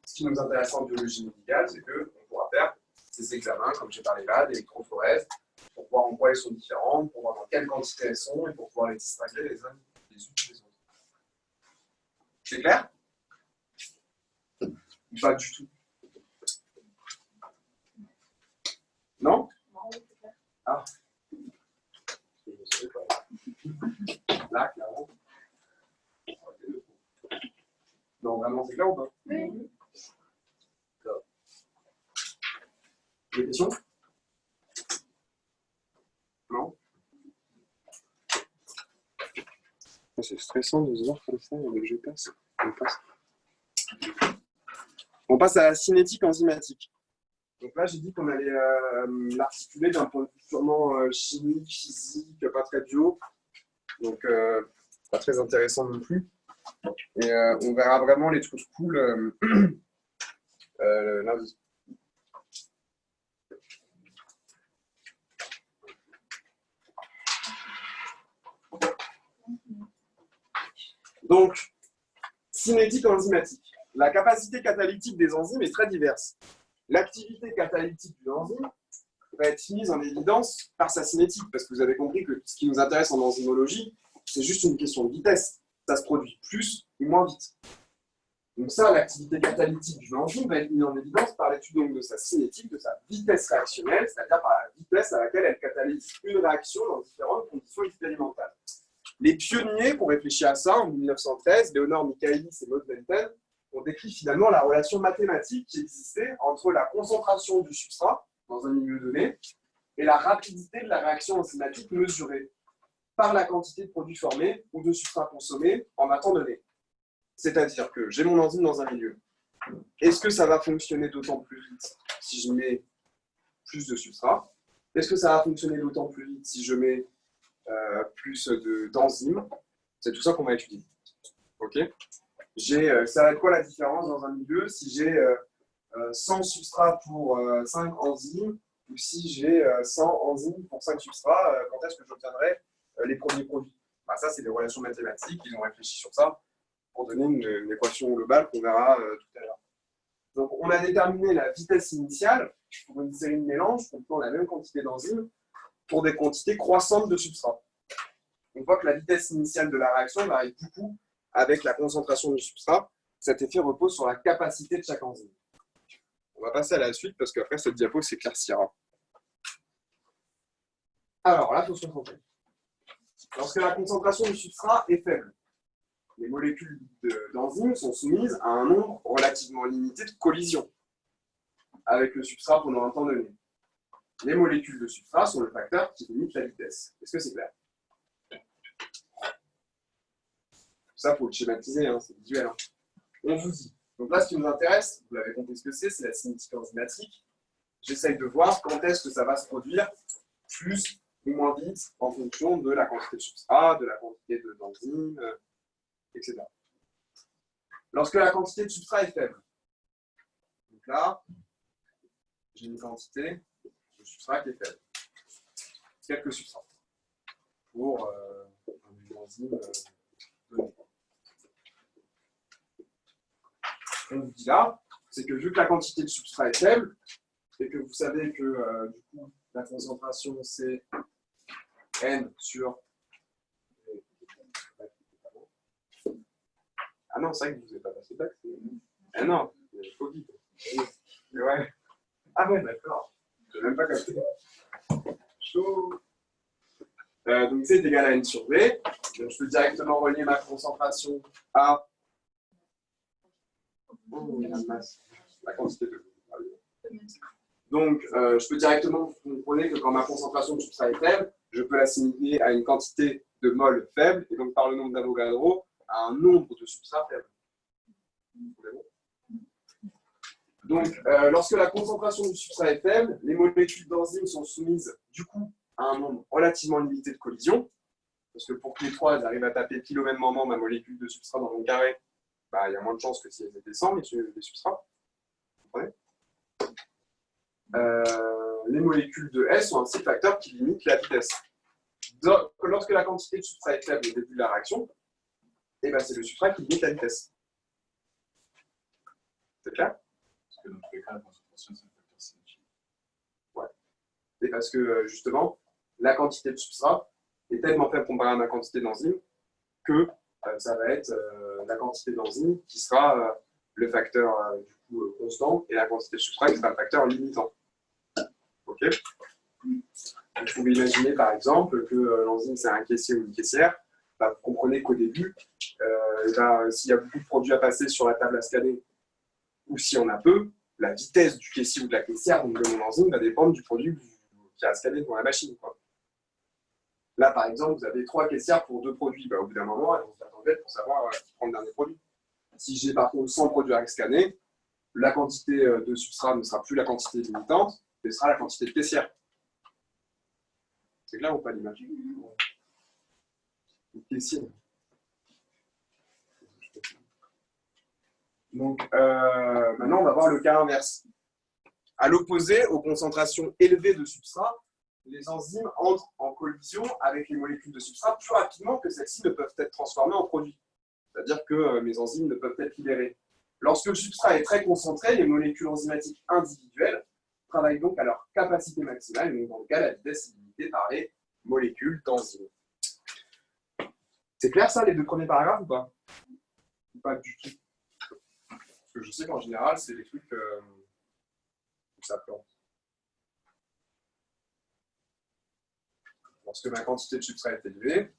Ce qui nous intéresse en biologie médicale, c'est qu'on pourra faire ces examens, comme j'ai parlé là, d'électrophorèse, pour voir en quoi elles sont différentes, pour voir dans quelle quantité elles sont et pour pouvoir les distinguer les unes des autres. C'est clair? Pas du tout. Non? Ah. Là, clairement. Non, vraiment, c'est clair ou pas? Oui. Des questions? Non? C'est stressant de se voir comme ça, avec je passe. On passe à la cinétique enzymatique. Donc là, j'ai dit qu'on allait l'articuler d'un point de vue purement chimique, physique, pas très bio. Donc, pas très intéressant non plus. Et on verra vraiment les trucs cool lundi. Donc, cinétique enzymatique. La capacité catalytique des enzymes est très diverse. L'activité catalytique d'une enzyme va être mise en évidence par sa cinétique, parce que vous avez compris que ce qui nous intéresse en enzymologie, c'est juste une question de vitesse. Ça se produit plus ou moins vite. Donc ça, l'activité catalytique d'une enzyme va être mise en évidence par l'étude donc de sa cinétique, de sa vitesse réactionnelle, c'est-à-dire par la vitesse à laquelle elle catalyse une réaction dans différentes conditions expérimentales. Les pionniers qui ont réfléchi à ça en 1913, Leonard Michaelis et Maud Benton, ont décrit finalement la relation mathématique qui existait entre la concentration du substrat dans un milieu donné et la rapidité de la réaction enzymatique mesurée par la quantité de produits formés ou de substrat consommés en un temps donné. C'est-à-dire que j'ai mon enzyme dans un milieu. Est-ce que ça va fonctionner d'autant plus vite si je mets plus de substrat? Est-ce que ça va fonctionner d'autant plus vite si je mets plus d'enzymes? C'est tout ça qu'on va étudier. Ok? Ça va être quoi la différence dans un milieu si j'ai 100 substrats pour 5 enzymes ou si j'ai 100 enzymes pour 5 substrats, quand est-ce que j'obtiendrai les premiers produits? Ça, c'est des relations mathématiques, ils ont réfléchi sur ça pour donner une équation globale qu'on verra tout à l'heure. Donc, on a déterminé la vitesse initiale pour une série de mélanges contenant la même quantité d'enzymes pour des quantités croissantes de substrats. On voit que la vitesse initiale de la réaction varie beaucoup avec la concentration du substrat. Cet effet repose sur la capacité de chaque enzyme. On va passer à la suite parce qu'après cette diapo s'éclaircira. Alors là, il faut se concentrer. Lorsque la concentration du substrat est faible, les molécules d'enzymes sont soumises à un nombre relativement limité de collisions avec le substrat pendant un temps donné. Les molécules de substrat sont le facteur qui limite la vitesse. Est-ce que c'est clair? Ça, il faut le schématiser, hein, c'est visuel. Hein. On vous dit. Donc là, ce qui nous intéresse, vous l'avez compris ce que c'est la cinétique enzymatique. J'essaye de voir quand est-ce que ça va se produire plus ou moins vite en fonction de la quantité de substrat, de la quantité d'enzymes, etc. Lorsque la quantité de substrat est faible, donc là, j'ai une quantité de substrat qui est faible. Quelques substrats pour une enzyme donnée. On vous dit là, c'est que vu que la quantité de substrat est faible, et que vous savez que du coup, la concentration c'est N sur... Ah non, c'est vrai que vous n'avez pas passé bac. Ah non, il y a Covid. Ouais. Ah ouais, d'accord. Je n'ai même pas capté. Chaud. Donc C est égal à N sur V. Donc, je peux directement relier ma concentration à la quantité de... Donc, je peux directement, vous comprenez que quand ma concentration de substrat est faible, je peux l'assimiler à une quantité de mol faible, et donc par le nombre d'Avogadro, à un nombre de substrats faibles. Donc, lorsque la concentration du substrat est faible, les molécules d'enzymes sont soumises, du coup, à un nombre relativement limité de collisions, parce que pour que les trois arrivent à taper pile au même moment ma molécule de substrat dans mon carré, il y a moins de chances que si elles étaient 100, mais des substrats. Vous comprenez? Les molécules de S sont ainsi le facteur qui limite la vitesse. Donc, lorsque la quantité de substrat est faible au début de la réaction, c'est le substrat qui limite la vitesse. C'est clair? Parce que dans tous les cas, la concentration, c'est un facteur cinétique. Ouais. Et parce que justement, la quantité de substrat est tellement faible comparée à ma quantité d'enzyme que ça va être la quantité d'enzyme qui sera le facteur du coup, constant et la quantité de substrat qui sera le facteur limitant. Ok. Vous pouvez imaginer par exemple que l'enzyme c'est un caissier ou une caissière. Vous comprenez qu'au début, s'il y a beaucoup de produits à passer sur la table à scanner ou s'il y en a peu, la vitesse du caissier ou de la caissière, donc de mon enzyme, va dépendre du produit qui a à scanner dans la machine. Quoi. Là, par exemple, vous avez 3 caissières pour 2 produits. Au bout d'un moment, elles vont se faire enquête pour savoir qui prend le dernier produit. Si j'ai par contre 100 produits à scanner, la quantité de substrat ne sera plus la quantité limitante, mais sera la quantité de caissière. C'est clair ou pas l'image? Caissier. Donc, maintenant, on va voir le cas inverse. À l'opposé, aux concentrations élevées de substrat, les enzymes entrent en collision avec les molécules de substrat plus rapidement que celles-ci ne peuvent être transformées en produits. C'est-à-dire que mes enzymes ne peuvent être libérées. Lorsque le substrat est très concentré, les molécules enzymatiques individuelles travaillent donc à leur capacité maximale, donc dans le cas, la vitesse est limitée par les molécules d'enzymes. C'est clair ça, les deux premiers paragraphes ou pas? Ou pas du tout? Parce que je sais qu'en général, c'est des trucs où ça plante. Lorsque ma quantité de substrat est élevée,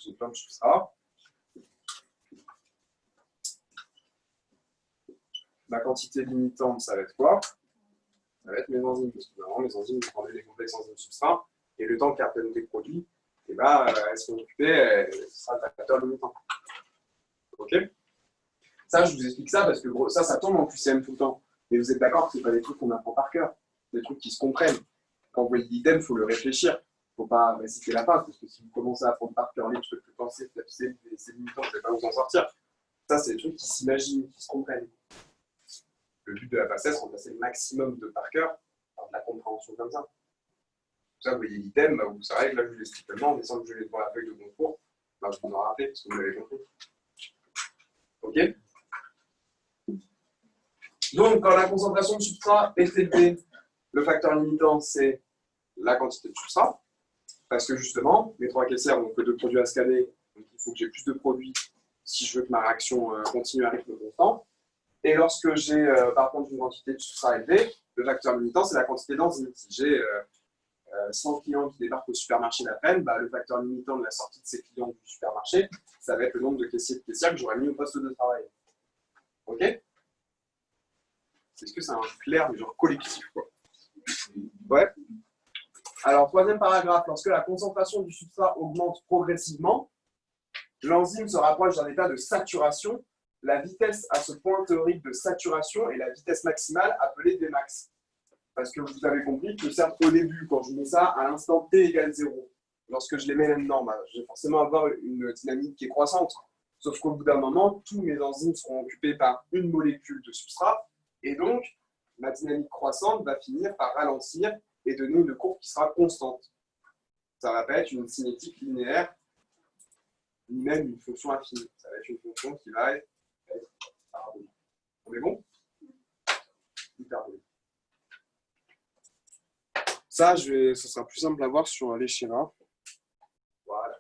j'ai plein de substrats. Ma quantité limitante, ça va être quoi? Ça va être mes enzymes, parce que normalement, mes enzymes vont prendre des complexes enzymes substrats, et le temps qu'elles prennent des produits, et ben, elles sont occupées, ce sera le facteur limitant. Ok? Ça, je vous explique ça parce que gros, ça tombe en QCM tout le temps. Mais vous êtes d'accord que ce pas des trucs qu'on apprend par cœur, des trucs qui se comprennent. Quand vous voyez l'item, il faut le réfléchir. Il ne faut pas réciter la phrase, parce que si vous commencez à apprendre par cœur les trucs que vous pensez que c'est limitant, vous n'allez pas vous en sortir. Ça, c'est des trucs qui s'imaginent, qui se comprennent. Le but de la PACES, c'est remplacer le maximum de par cœur par de la compréhension comme ça. Ça, vous voyez l'item, bah, vous savez que là, je vous l'explique tellement, mais sans que je l'ai devant la feuille de concours, bah, vous en rappelez, parce que vous l'avez compris. Ok? Donc, quand la concentration de substrat est élevée, le facteur limitant, c'est la quantité de substrat. Parce que justement, les 3 caissières n'ont que 2 produits à scanner, donc il faut que j'ai plus de produits si je veux que ma réaction continue à rythme constant. Et lorsque j'ai par contre une quantité de substrat élevée, le facteur limitant, c'est la quantité d'enzymes. Si j'ai 100 clients qui débarquent au supermarché l'après-midi, bah, le facteur limitant de la sortie de ces clients du supermarché, ça va être le nombre de caissiers et de caissières que j'aurais mis au poste de travail. Ok? Est-ce que c'est un clair, mais genre collectif, quoi? Ouais. Alors, troisième paragraphe, lorsque la concentration du substrat augmente progressivement, l'enzyme se rapproche d'un état de saturation. La vitesse à ce point théorique de saturation est la vitesse maximale appelée Vmax. Parce que vous avez compris que certes, au début, quand je mets ça, à l'instant t égale 0, lorsque je les mets là-dedans, bah, je vais forcément avoir une dynamique qui est croissante. Sauf qu'au bout d'un moment, tous mes enzymes seront occupés par une molécule de substrat, et donc, ma dynamique croissante va finir par ralentir et donner une courbe qui sera constante. Ça va pas être une cinétique linéaire, ni même une fonction infinie. Ça va être une fonction qui va être parabolique. On est bon? Hyperbolique. Ça, ce sera plus simple à voir sur les schémas. Voilà.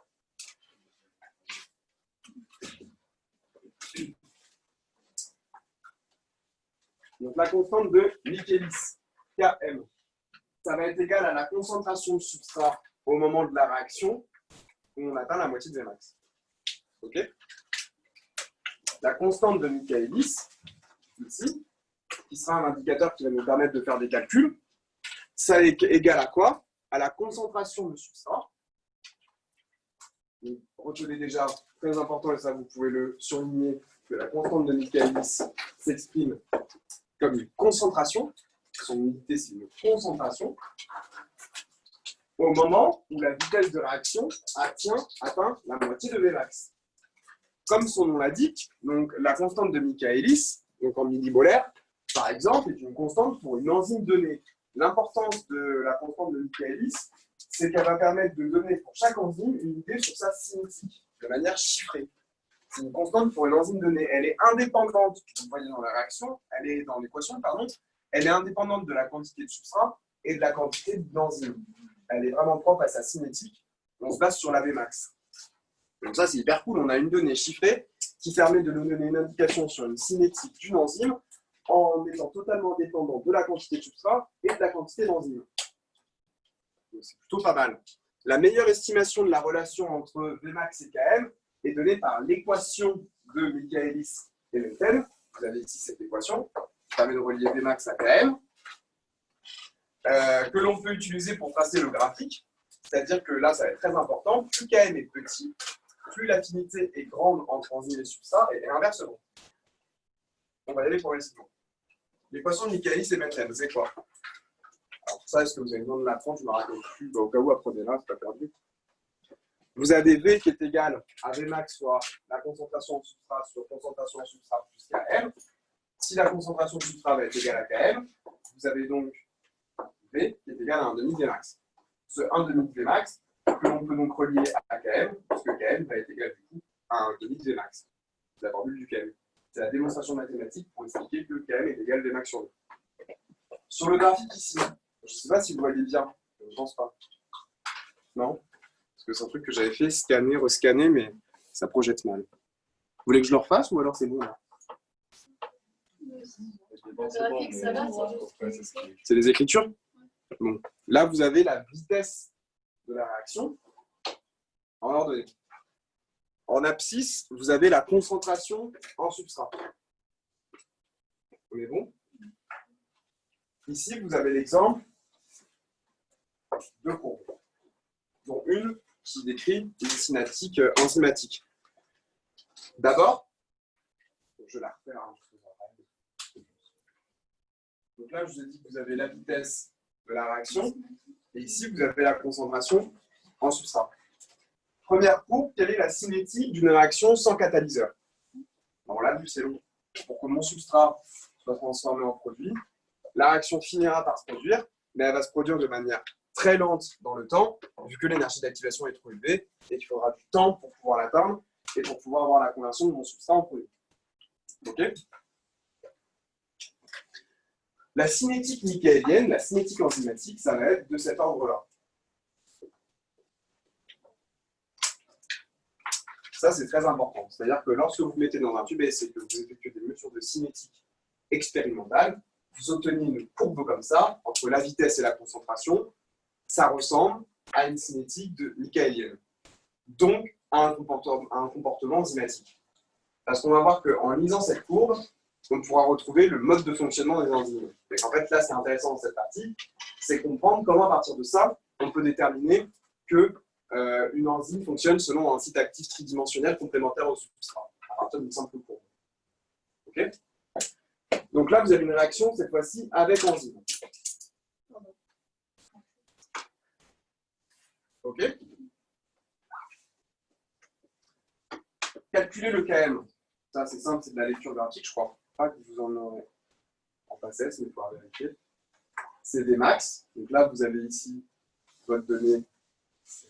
Donc la constante de Michaelis, Km, ça va être égal à la concentration de substrat au moment de la réaction où on atteint la moitié de Vmax. Ok? La constante de Michaelis, ici, qui sera un indicateur qui va nous permettre de faire des calculs, ça est égal à quoi? À la concentration de substrat. Donc, retenez déjà, très important, et ça vous pouvez le surligner, que la constante de Michaelis s'exprime comme une concentration. Son unité, c'est une concentration. Au moment où la vitesse de réaction atteint la moitié de Vmax. Comme son nom l'indique, donc la constante de Michaelis, donc en millimolaire, par exemple, est une constante pour une enzyme donnée. L'importance de la constante de Michaelis, c'est qu'elle va permettre de donner pour chaque enzyme une idée sur sa cinétique, de manière chiffrée. C'est une constante pour une enzyme donnée. Elle est indépendante, vous voyez dans la réaction, elle est dans l'équation, pardon, elle est indépendante de la quantité de substrat et de la quantité d'enzyme. Elle est vraiment propre à sa cinétique. On se base sur la Vmax. Donc ça, c'est hyper cool. On a une donnée chiffrée qui permet de nous donner une indication sur une cinétique d'une enzyme en étant totalement dépendant de la quantité de substrat et de la quantité d'enzyme. C'est plutôt pas mal. La meilleure estimation de la relation entre Vmax et Km est donnée par l'équation de Michaelis et Menten. Vous avez ici cette équation qui permet de relier Vmax à Km, que l'on peut utiliser pour tracer le graphique. C'est-à-dire que là, ça va être très important. Plus Km est petit, plus l'affinité est grande entre enzyme et substrat, et inversement. On va y aller progressivement. L'équation de Michaelis et Menten, c'est quoi? Alors ça, est-ce que vous avez besoin de l'apprendre? Je ne me rappelle plus. Bah, au cas où, apprenez-la, c'est pas perdu. Vous avez V qui est égal à Vmax fois la concentration en substrat sur concentration en substrat plus Km. Si la concentration de substrat va être égale à Km, vous avez donc V qui est égal à 1,5 Vmax. Ce 1,5 Vmax, que l'on peut donc relier à Km, puisque Km va être égal du coup à 1,5 Vmax. La formule du Km. C'est la démonstration mathématique pour expliquer que Km est égal à Vmax sur V. Sur le graphique ici, je ne sais pas si vous voyez bien, je ne pense pas. Non? Parce que c'est un truc que j'avais fait, scanner, rescanner, mais ça projette mal. Vous voulez que je le refasse ou alors c'est bon là? graphique, ça va, c'est juste. C'est les écritures? Bon. Là, vous avez la vitesse de la réaction en ordonnée. En abscisse, vous avez la concentration en substrat. On est bon? Ici, vous avez l'exemple de courbes, dont une qui décrit une cinétique enzymatique. D'abord, je la refais. Donc là, je vous ai dit que vous avez la vitesse de la réaction, et ici, vous avez la concentration en substrat. Première courbe, quelle est la cinétique d'une réaction sans catalyseur? On l'a vu, c'est long. Pour que mon substrat soit transformé en produit, la réaction finira par se produire, mais elle va se produire de manière très lente dans le temps, vu que l'énergie d'activation est trop élevée, et qu'il faudra du temps pour pouvoir l'atteindre, et pour pouvoir avoir la conversion de mon substrat en produit. Ok? La cinétique michaélienne, la cinétique enzymatique, ça va être de cet ordre-là. Ça, c'est très important. C'est-à-dire que lorsque vous mettez dans un tube et que vous effectuez des mesures de cinétique expérimentale, vous obtenez une courbe comme ça, entre la vitesse et la concentration. Ça ressemble à une cinétique de michaélienne. Donc, à un comportement enzymatique. Parce qu'on va voir qu'en lisant cette courbe, on pourra retrouver le mode de fonctionnement des enzymes. Et en fait, là, c'est intéressant dans cette partie, c'est comprendre comment, à partir de ça, on peut déterminer que une enzyme fonctionne selon un site actif tridimensionnel complémentaire au substrat, à partir d'une simple courbe. Ok? Donc là, vous avez une réaction, cette fois-ci, avec enzyme. Ok? Calculer le Km. Ça, c'est simple, c'est de la lecture graphique, je crois pas que vous en aurez en passesse, mais il faudra vérifier. C'est Vmax. Donc là, vous avez ici votre donnée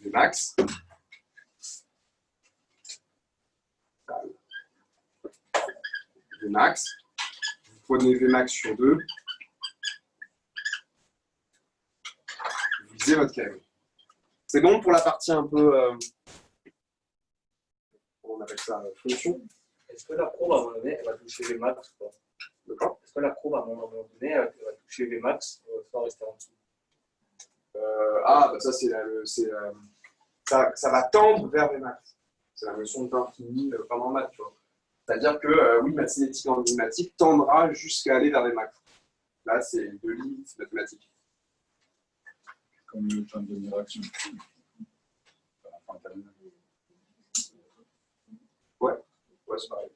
Vmax. Vmax. Vous prenez Vmax sur 2. Vous lisez votre Km. C'est bon pour la partie un peu... on appelle ça fonction. Est-ce que la probe, à un moment donné, elle va toucher Vmax? D'accord. Est-ce que la probe, à un moment donné, elle va toucher Vmax sans rester en dessous? Bah ça, ça va tendre vers Vmax. C'est la notion d'infini pendant maths, tu vois. C'est-à-dire que, oui, ma cinétique enzymatique tendra jusqu'à aller vers Vmax. Là, c'est de l'I, c'est mathématique. Comme le temps de réaction. Ouais, c'est pareil.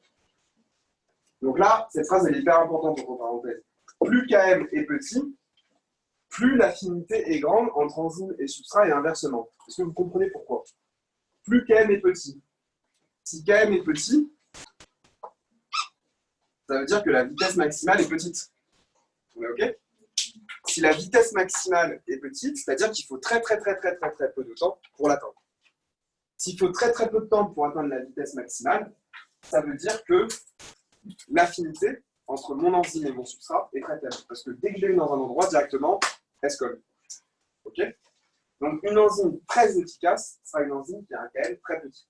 Donc là, cette phrase elle est hyper importante entre parenthèses. Plus Km est petit, plus l'affinité est grande entre enzyme et substrat et inversement. Est-ce que vous comprenez pourquoi? Plus Km est petit. Si Km est petit, ça veut dire que la vitesse maximale est petite. On est OK? Si la vitesse maximale est petite, c'est-à-dire qu'il faut très peu de temps pour l'atteindre. S'il faut très peu de temps pour atteindre la vitesse maximale, ça veut dire que l'affinité entre mon enzyme et mon substrat est très faible. Parce que dès que je l'ai dans un endroit, directement, elle se colle. OK? Donc une enzyme très efficace sera une enzyme qui a un KM très petit.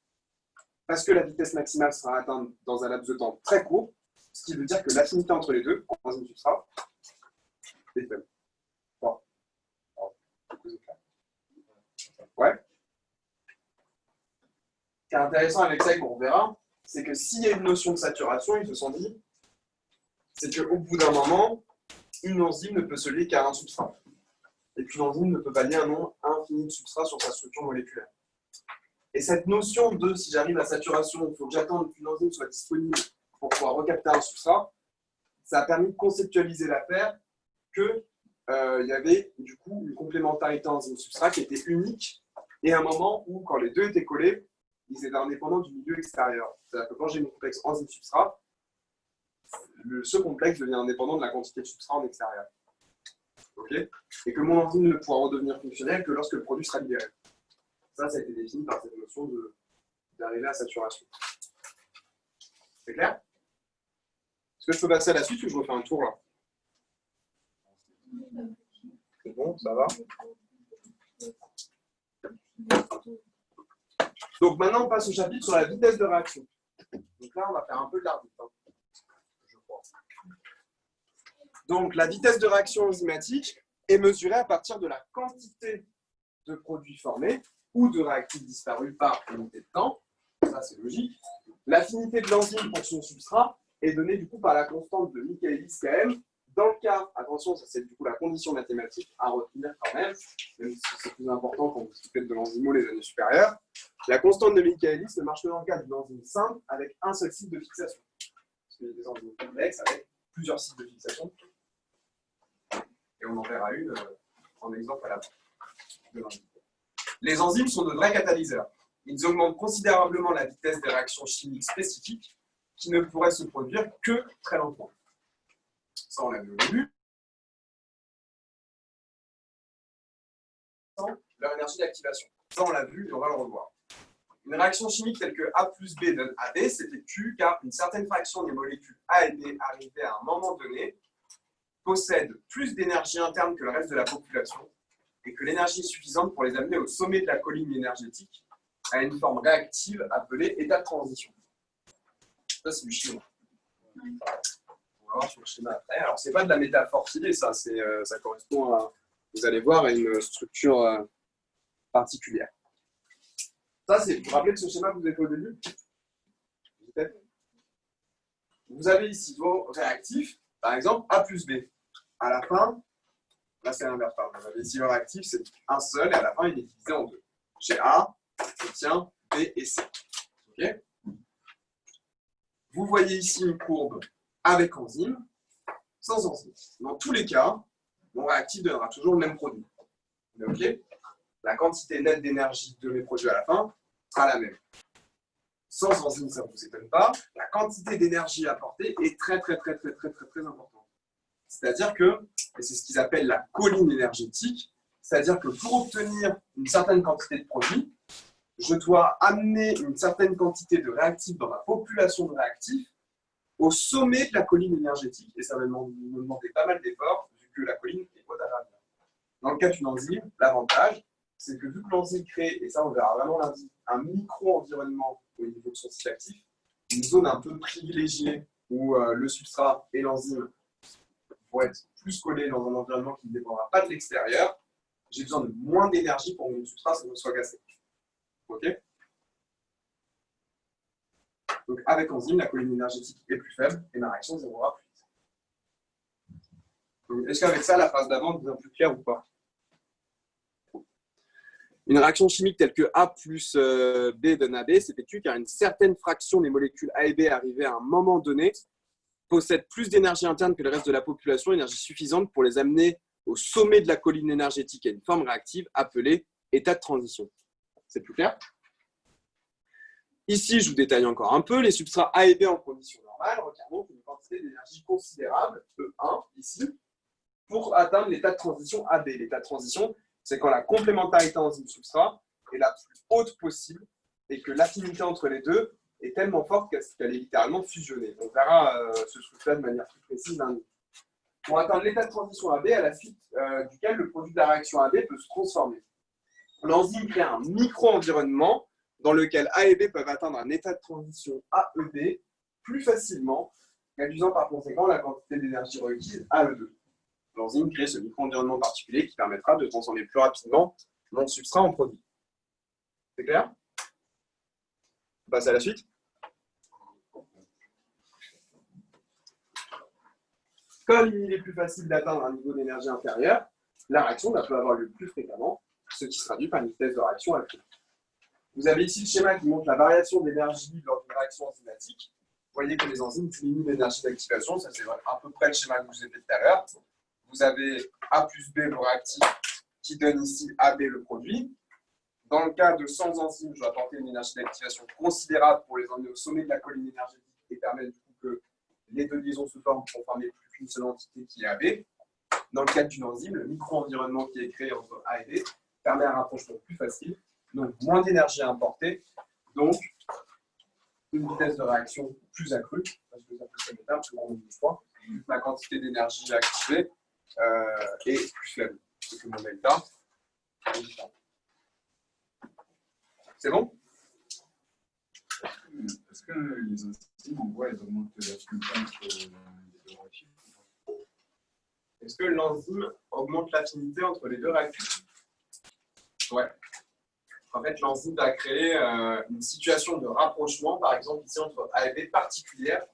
Parce que la vitesse maximale sera atteinte dans un laps de temps très court, ce qui veut dire que l'affinité entre les deux, enzyme substrat, est faible. Bon. Ouais. Ce qui est intéressant avec ça et qu'on verra, c'est que s'il y a une notion de saturation, ils se sont dit, c'est qu'au bout d'un moment, une enzyme ne peut se lier qu'à un substrat. Et qu'une enzyme ne peut pas lier un nombre infini de substrats sur sa structure moléculaire. Et cette notion de si j'arrive à saturation, il faut que j'attende qu'une enzyme soit disponible pour pouvoir recapter un substrat, ça a permis de conceptualiser l'affaire qu'il y avait du coup une complémentarité enzyme-substrat qui était unique et un moment où, quand les deux étaient collés, ils étaient indépendants du milieu extérieur. C'est-à-dire que quand j'ai mon complexe enzyme-substrat, ce complexe devient indépendant de la quantité de substrat en extérieur. Okay, et que mon enzyme ne pourra redevenir fonctionnelle que lorsque le produit sera libéré. Ça a été défini par cette notion d'arriver à saturation. C'est clair? Est-ce que je peux passer à la suite ou je refais un tour là? C'est bon, ça va? Donc maintenant, on passe au chapitre sur la vitesse de réaction. Donc là, on va faire un peu de l'arbitre, hein, je crois. Donc la vitesse de réaction enzymatique est mesurée à partir de la quantité de produits formés ou de réactifs disparus par unité de temps. Ça, c'est logique. L'affinité de l'enzyme pour son substrat est donnée du coup par la constante de Michaelis Km. Dans le cas, attention, ça c'est du coup la condition mathématique à retenir quand même si c'est plus important quand vous faites de l'enzymo les années supérieures. La constante de Michaelis ne marche que dans le cas d'une enzyme simple avec un seul site de fixation. Parce qu'il y a des enzymes complexes avec plusieurs sites de fixation. Et on en verra une en exemple à la fin de l'enzyme. Les enzymes sont de vrais catalyseurs. Ils augmentent considérablement la vitesse des réactions chimiques spécifiques qui ne pourraient se produire que très lentement. Ça, on l'a vu au début. Leur énergie d'activation. Ça, on l'a vu et on va le revoir. Une réaction chimique telle que A plus B donne AB s'effectue car une certaine fraction des molécules A et B arrivées à un moment donné possèdent plus d'énergie interne que le reste de la population et que l'énergie est suffisante pour les amener au sommet de la colline énergétique à une forme réactive appelée état de transition. Ça, c'est du schéma. On va voir sur le schéma après. Alors, ce n'est pas de la métaphore filée, ça correspond à, vous allez voir, à une structure particulière. Ça, c'est, vous vous rappelez de ce schéma que vous avez fait au début? Vous avez ici vos réactifs, par exemple, A plus B. À la fin, là, c'est l'inverse. Vous avez ici le réactif, c'est un seul, et à la fin, il est divisé en deux. J'ai A, j'obtiens B et C. Okay. Vous voyez ici une courbe avec enzyme, sans enzyme. Dans tous les cas, mon réactif donnera toujours le même produit. Okay. La quantité nette d'énergie de mes produits à la fin sera la même. Sans enzyme, ça ne vous étonne pas, la quantité d'énergie apportée est très importante. C'est-à-dire que, et c'est ce qu'ils appellent la colline énergétique, c'est-à-dire que pour obtenir une certaine quantité de produit, je dois amener une certaine quantité de réactifs dans ma population de réactifs au sommet de la colline énergétique, et ça va me demander pas mal d'efforts, vu que la colline est haute à gravir. Dans le cas d'une enzyme, l'avantage, c'est que vu que l'enzyme crée, et ça on verra vraiment lundi, un micro-environnement au niveau de son site actif, une zone un peu privilégiée où le substrat et l'enzyme vont être plus collés dans un environnement qui ne dépendra pas de l'extérieur, j'ai besoin de moins d'énergie pour que mon substrat ne soit cassé. Ok? Donc avec enzyme, la colline énergétique est plus faible et ma réaction déroulera plus vite. Est-ce qu'avec ça, la phrase d'avant devient plus claire ou pas? Une réaction chimique telle que A plus B donne AB s'effectue car une certaine fraction des molécules A et B arrivées à un moment donné possèdent plus d'énergie interne que le reste de la population, énergie suffisante pour les amener au sommet de la colline énergétique à une forme réactive appelée état de transition. C'est plus clair? Ici, je vous détaille encore un peu. Les substrats A et B en conditions normales requièrent donc une quantité d'énergie considérable, E1 ici, pour atteindre l'état de transition AB. L'état de transition, c'est quand la complémentarité enzyme-substrat est la plus haute possible et que l'affinité entre les deux est tellement forte qu'elle est littéralement fusionnée. On verra ce truc-là de manière plus précise lundi. Pour atteindre l'état de transition AB, à la suite duquel le produit de la réaction AB peut se transformer. L'enzyme crée un micro-environnement dans lequel A et B peuvent atteindre un état de transition AEB plus facilement, réduisant par conséquent la quantité d'énergie requise AE2. L'enzyme crée ce micro-environnement particulier qui permettra de transformer plus rapidement mon substrat en produit. C'est clair? On passe à la suite. Comme il est plus facile d'atteindre un niveau d'énergie inférieur, la réaction peut avoir lieu plus fréquemment, ce qui se traduit par une vitesse de réaction accrue. Vous avez ici le schéma qui montre la variation d'énergie lors d'une réaction enzymatique. Vous voyez que les enzymes diminuent l'énergie d'activation, ça c'est à peu près le schéma que je vous ai fait tout à l'heure. Vous avez A plus B le réactif qui donne ici AB le produit. Dans le cas de sans enzyme, je dois apporter une énergie d'activation considérable pour les emmener au sommet de la colline énergétique et permettre du coup que les deux liaisons se forment pour former plus qu'une seule entité qui est AB. Dans le cas d'une enzyme, le micro-environnement qui est créé entre A et B permet un rapprochement plus facile, donc moins d'énergie à importer, donc une vitesse de réaction plus accrue, parce que ça peut se mettre plus grand nombre de fois. Ma quantité d'énergie activée est plus faible. C'est que mon delta est différent. C'est bon? Est-ce que les enzymes, on voit, elles augmentent l'affinité entre les deux réactifs? Est-ce que l'enzyme augmente l'affinité entre les deux réactifs? Ouais. En fait, l'enzyme va créer une situation de rapprochement, par exemple ici entre A et B particulière,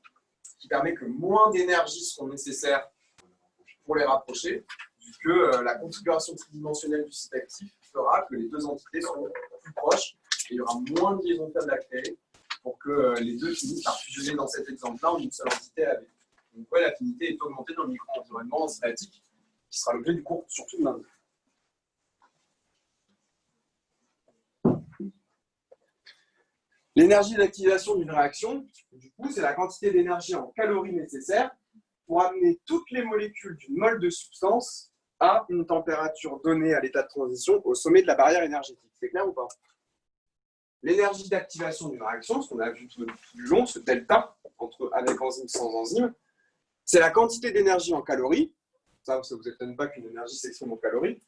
qui permet que moins d'énergie seront nécessaires pour les rapprocher, vu que la configuration tridimensionnelle du site actif fera que les deux entités seront plus proches et il y aura moins de liaisons faibles à créer pour que les deux finissent par fusionner dans cet exemple-là en une seule entité A et B. Donc, ouais, l'affinité est augmentée dans le micro-environnement enzymatique, qui sera l'objet du cours surtout de lundi. L'énergie d'activation d'une réaction, du coup, c'est la quantité d'énergie en calories nécessaire pour amener toutes les molécules d'une mole de substance à une température donnée à l'état de transition au sommet de la barrière énergétique. C'est clair ou pas? L'énergie d'activation d'une réaction, ce qu'on a vu tout du long, ce delta, avec enzyme sans enzyme, c'est la quantité d'énergie en calories, ça ne vous étonne pas qu'une énergie s'exprime en calories,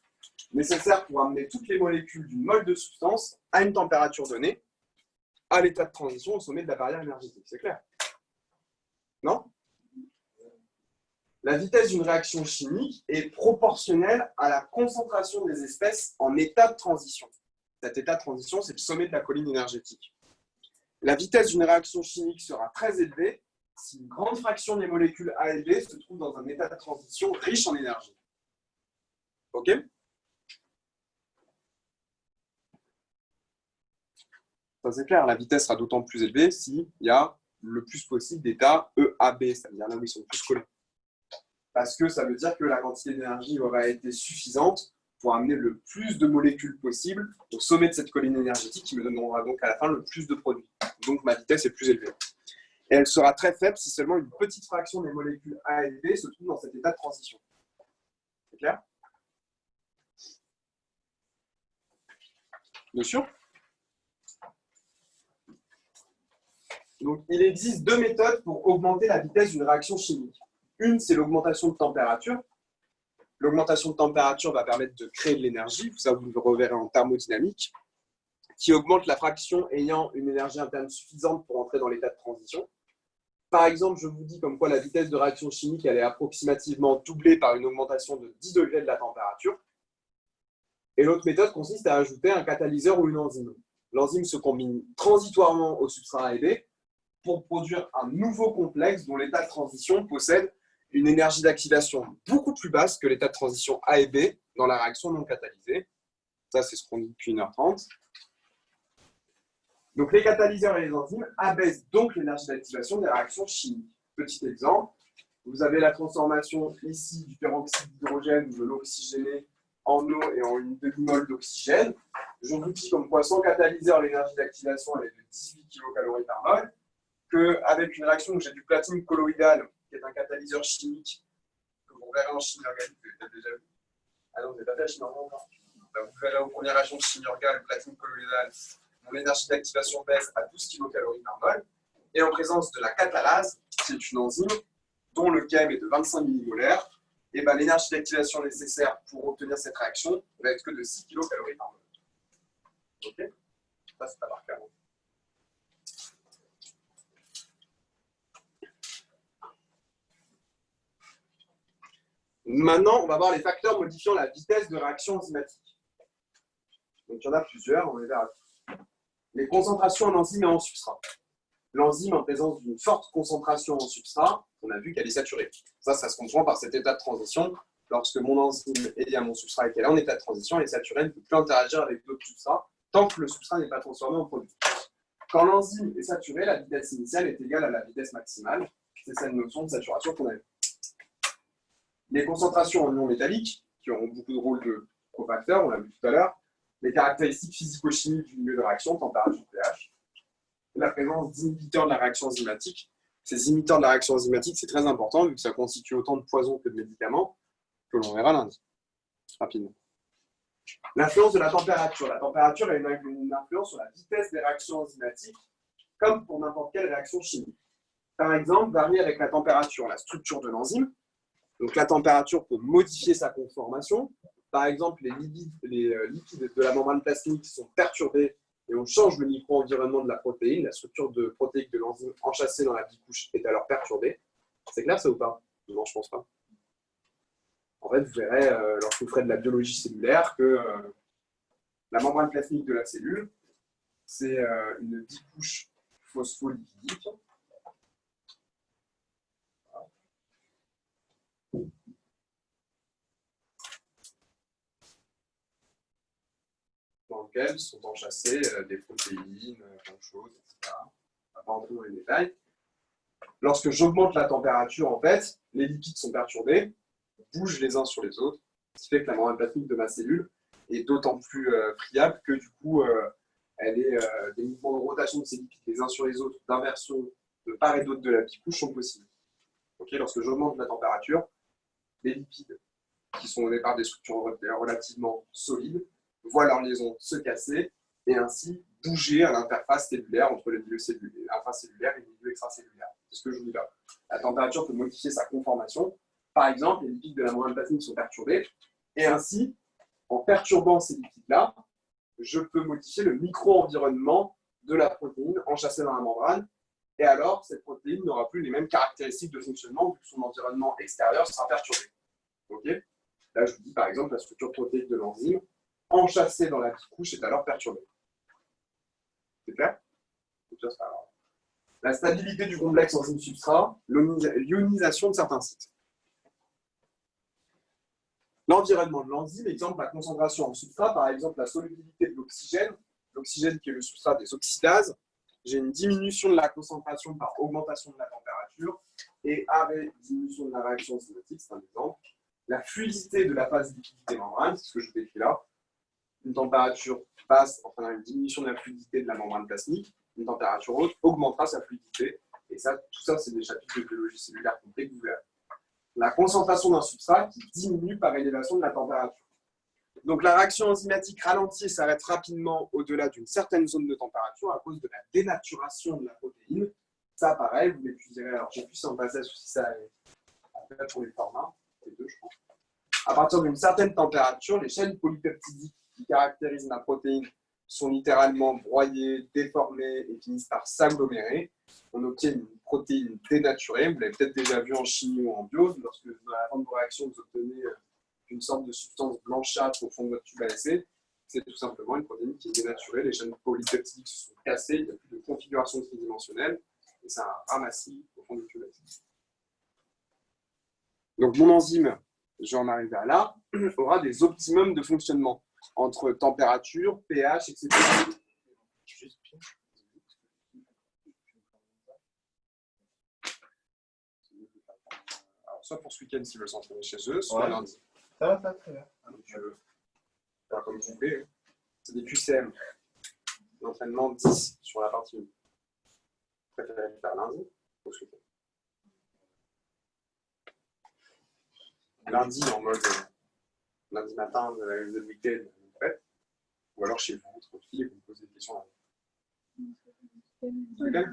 nécessaire pour amener toutes les molécules d'une mole de substance à une température donnée, à l'état de transition au sommet de la barrière énergétique. C'est clair? Non? La vitesse d'une réaction chimique est proportionnelle à la concentration des espèces en état de transition. Cet état de transition, c'est le sommet de la colline énergétique. La vitesse d'une réaction chimique sera très élevée si une grande fraction des molécules A et B se trouve dans un état de transition riche en énergie. OK? Ça, c'est clair, la vitesse sera d'autant plus élevée s'il y a le plus possible d'états EAB, c'est-à-dire là où ils sont plus collés. Parce que ça veut dire que la quantité d'énergie aura été suffisante pour amener le plus de molécules possible au sommet de cette colline énergétique qui me donnera donc à la fin le plus de produits. Donc ma vitesse est plus élevée. Et elle sera très faible si seulement une petite fraction des molécules A et B se trouve dans cet état de transition. C'est clair? Bien sûr. Donc, il existe deux méthodes pour augmenter la vitesse d'une réaction chimique. Une, c'est l'augmentation de température. L'augmentation de température va permettre de créer de l'énergie, ça vous le reverrez en thermodynamique, qui augmente la fraction ayant une énergie interne suffisante pour entrer dans l'état de transition. Par exemple, je vous dis comme quoi la vitesse de réaction chimique elle est approximativement doublée par une augmentation de 10 degrés de la température. Et l'autre méthode consiste à ajouter un catalyseur ou une enzyme. L'enzyme se combine transitoirement au substrat A et B pour produire un nouveau complexe dont l'état de transition possède une énergie d'activation beaucoup plus basse que l'état de transition A et B dans la réaction non catalysée. Ça, c'est ce qu'on dit depuis 1h30. Donc, les catalyseurs et les enzymes abaissent donc l'énergie d'activation des réactions chimiques. Petit exemple, vous avez la transformation ici du peroxyde d'hydrogène ou de l'oxygéné en eau et en une demi-molle d'oxygène. Je vous dis comme quoi, sans catalyseur, l'énergie d'activation est de 18 kcal par mol. Qu'avec une réaction où j'ai du platine colloïdal, qui est un catalyseur chimique, que vous verrez en chimie organique, vous avez peut-être déjà vu. Ah non, vous n'avez pas fait la chimie organique encore. Vous verrez aux premières réactions de chimie organique, le platine colloïdal, mon énergie d'activation baisse à 12 kcal par mol. Et en présence de la catalase, qui est une enzyme dont le KM est de 25 millimolaires, et ben, l'énergie d'activation nécessaire pour obtenir cette réaction va être que de 6 kcal par mol. Ok? Ça, c'est pas marqué avant. Maintenant, on va voir les facteurs modifiant la vitesse de réaction enzymatique. Donc, il y en a plusieurs, on les verra tous. Les concentrations en enzyme et en substrat. L'enzyme, en présence d'une forte concentration en substrat, on a vu qu'elle est saturée. Ça se comprend par cet état de transition. Lorsque mon enzyme est liée à mon substrat et qu'elle est en état de transition, elle est saturée, elle ne peut plus interagir avec d'autres substrats tant que le substrat n'est pas transformé en produit. Quand l'enzyme est saturée, la vitesse initiale est égale à la vitesse maximale. C'est cette notion de saturation qu'on a vue. Les concentrations en ions métalliques, qui auront beaucoup de rôle de cofacteurs, on l'a vu tout à l'heure, les caractéristiques physico-chimiques du milieu de réaction, température, pH, la présence d'inhibiteurs de la réaction enzymatique. Ces inhibiteurs de la réaction enzymatique, c'est très important, vu que ça constitue autant de poisons que de médicaments, que l'on verra lundi, rapidement. L'influence de la température. La température a une influence sur la vitesse des réactions enzymatiques, comme pour n'importe quelle réaction chimique. Par exemple, varier avec la température la structure de l'enzyme, Donc la température peut modifier sa conformation. Par exemple, les lipides de la membrane plasmique sont perturbés et on change le micro-environnement de la protéine. La structure protéique de l'enzyme enchâssée dans la bicouche est alors perturbée. C'est clair ça ou pas? Non, je pense pas. En fait, vous verrez, lorsque vous ferez de la biologie cellulaire, que la membrane plasmique de la cellule, c'est une bicouche phospholipidique. Dans lequel sont enchâssées des protéines, plein de choses, etc. On ne va pas rentrer dans les détails. Lorsque j'augmente la température, en fait, les lipides sont perturbés, bougent les uns sur les autres, ce qui fait que la membrane plasmique de ma cellule est d'autant plus friable que du coup, elle est, des mouvements de rotation de ces lipides les uns sur les autres, d'inversion de part et d'autre de la bicouche sont possibles. Okay, lorsque j'augmente la température, les lipides, qui sont au départ des structures relativement solides, voient leur liaison se casser et ainsi bouger à l'interface cellulaire entre les milieux intracellulaires et les milieux extracellulaires. C'est ce que je vous dis là. La température peut modifier sa conformation. Par exemple, les lipides de la membrane plasmique sont perturbés et ainsi, en perturbant ces lipides-là, je peux modifier le micro-environnement de la protéine enchâssée dans la membrane. Et alors, cette protéine n'aura plus les mêmes caractéristiques de fonctionnement vu que son environnement extérieur sera perturbé. Okay, là, je vous dis par exemple, la structure protéique de l'enzyme enchâssée dans la bicouche est alors perturbée. C'est clair? La stabilité du complexe enzyme-substrat, l'ionisation de certains sites. L'environnement de l'enzyme, exemple la concentration en substrat, par exemple la solubilité de l'oxygène qui est le substrat des oxydases. J'ai une diminution de la concentration par augmentation de la température et avec diminution de la réaction enzymatique, c'est un exemple. La fluidité de la phase liquide des membranes, c'est ce que je vous décris là. Une température basse entraînera une diminution de la fluidité de la membrane plasmique. Une température haute augmentera sa fluidité. Et ça, tout ça, c'est des chapitres de biologie cellulaire complets que vous verrez. La concentration d'un substrat qui diminue par élévation de la température. Donc la réaction enzymatique ralentit et s'arrête rapidement au-delà d'une certaine zone de température à cause de la dénaturation de la protéine. Ça, pareil, vous l'étudierez. Alors, je ne sais plus si en passage ou si ça après pour les formats, les deux, je crois. À partir d'une certaine température, les chaînes polypeptidiques qui caractérisent la protéine sont littéralement broyées, déformées et finissent par s'agglomérer. On obtient une protéine dénaturée. Vous l'avez peut-être déjà vu en chimie ou en bio, lorsque dans la fin de vos réactions, vous obtenez une sorte de substance blanchâtre au fond de votre tube à essai. C'est tout simplement une protéine qui est dénaturée. Les chaînes polypeptidiques se sont cassées, il n'y a plus de configuration tridimensionnelle et c'est un ramassis au fond du tube à essai. Donc mon enzyme, je vais en arriver à là, aura des optimums de fonctionnement entre température, pH, etc. Alors, soit pour ce week-end s'ils veulent s'entraîner chez eux, soit lundi. Ça va, très bien. Donc, comme vous voulez, c'est des QCM. L'entraînement 10 sur la partie 1. Je préfère le faire lundi ou ce week-end. Lundi en mode lundi matin, vous avez le week-end, vous faites. Ou alors chez vous, tranquille, et vous me posez des questions. Okay.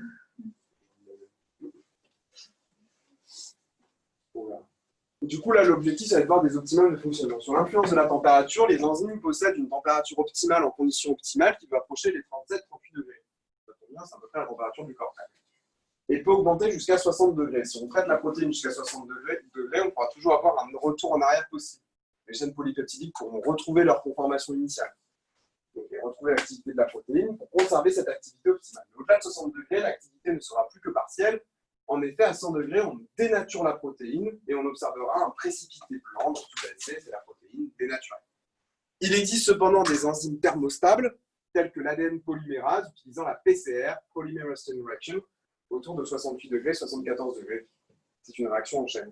Voilà. Du coup, là, l'objectif, c'est de voir des optimums de fonctionnement. Sur l'influence de la température, les enzymes possèdent une température optimale en conditions optimales qui doit approcher les 37-38 degrés. Ça tombe bien, c'est à peu près la température du corps. Et peut augmenter jusqu'à 60 degrés. Si on traite la protéine jusqu'à 60 degrés, on pourra toujours avoir un retour en arrière possible. Les chaînes polypeptidiques pourront retrouver leur conformation initiale. Donc, retrouver l'activité de la protéine pour conserver cette activité optimale. Au-delà de 60 degrés, l'activité ne sera plus que partielle. En effet, à 100 degrés, on dénature la protéine et on observera un précipité blanc dans tout l'essai, c'est la protéine dénaturée. Il existe cependant des enzymes thermostables, telles que l'ADN polymérase, utilisant la PCR, Polymerase Chain Reaction, autour de 68 degrés, 74 degrés. C'est une réaction en chaîne.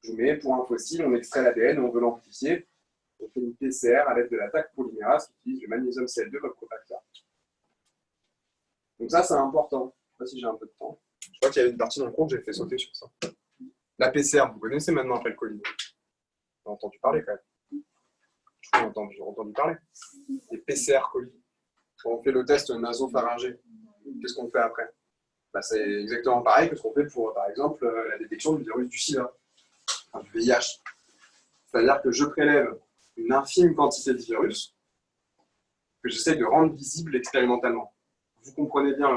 Je vous mets pour un fossile, on extrait l'ADN et on veut l'amplifier. On fait une PCR à l'aide de l'attaque polymérase qui utilise le magnésium Cl2 comme cofacteur. Donc ça, c'est important. Je ne sais pas si j'ai un peu de temps. Je crois qu'il y avait une partie dans le cours, j'ai fait sauter sur ça. La PCR, vous connaissez maintenant après le Covid. Vous avez entendu parler quand même. J'ai entendu parler. Les PCR Covid. Quand on fait le test nasopharyngé, qu'est-ce qu'on fait après? C'est exactement pareil que ce qu'on fait pour, par exemple, la détection du virus du sida. enfin, du VIH. C'est-à-dire que je prélève une infime quantité de virus que j'essaie de rendre visible expérimentalement. Vous comprenez bien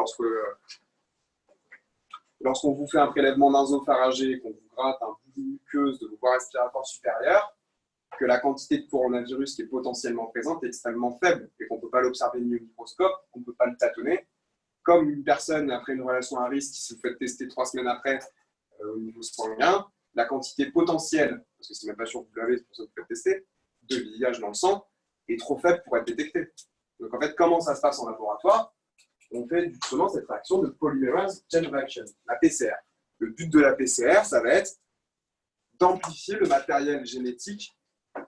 lorsqu'on vous fait un prélèvement nasopharyngé, qu'on vous gratte un bout de muqueuse de vos voies respiratoires supérieures, que la quantité de coronavirus qui est potentiellement présente est extrêmement faible et qu'on ne peut pas l'observer ni au microscope, qu'on ne peut pas le tâtonner. Comme une personne après une relation à risque qui se fait tester 3 semaines après au niveau sanguin, la quantité potentielle, parce que c'est même pas sûr que vous l'avez, c'est pour ça que vous faites tester, de VIH dans le sang est trop faible pour être détectée. Donc en fait, comment ça se passe en laboratoire? On fait justement cette réaction de Polymerase Chain Reaction, la PCR. Le but de la PCR, ça va être d'amplifier le matériel génétique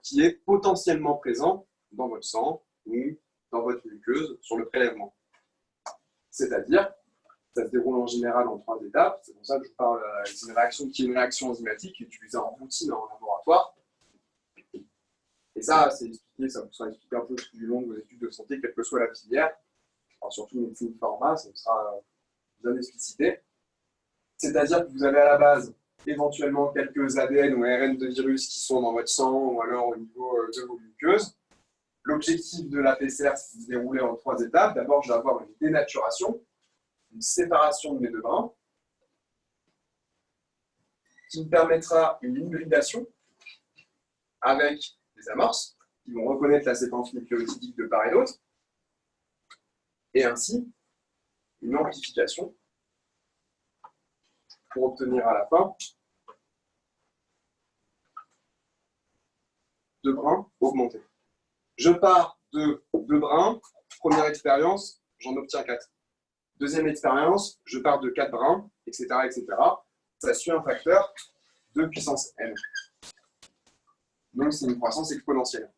qui est potentiellement présent dans votre sang ou dans votre muqueuse sur le prélèvement. C'est-à-dire, ça se déroule en général en 3 étapes. C'est pour ça que je parle d'une réaction qui est une réaction enzymatique utilisée en routine en laboratoire. Et ça, c'est expliqué, ça vous sera expliqué un peu tout du long de vos études de santé, quelle que soit la filière. Alors, surtout médecine pharma, ça sera bien explicité. C'est-à-dire que vous avez à la base éventuellement quelques ADN ou ARN de virus qui sont dans votre sang ou alors au niveau de vos muqueuses. L'objectif de la PCR, c'est de se dérouler en 3 étapes. D'abord, je vais avoir une dénaturation, une séparation de mes 2 brins, qui me permettra une hybridation avec des amorces qui vont reconnaître la séquence nucléotidique de part et d'autre, et ainsi une amplification pour obtenir à la fin 2 brins augmentés. Je pars de 2 brins, première expérience, j'en obtiens 4. Deuxième expérience, je pars de 4 brins, etc., etc. Ça suit un facteur de puissance n. Donc c'est une croissance exponentielle.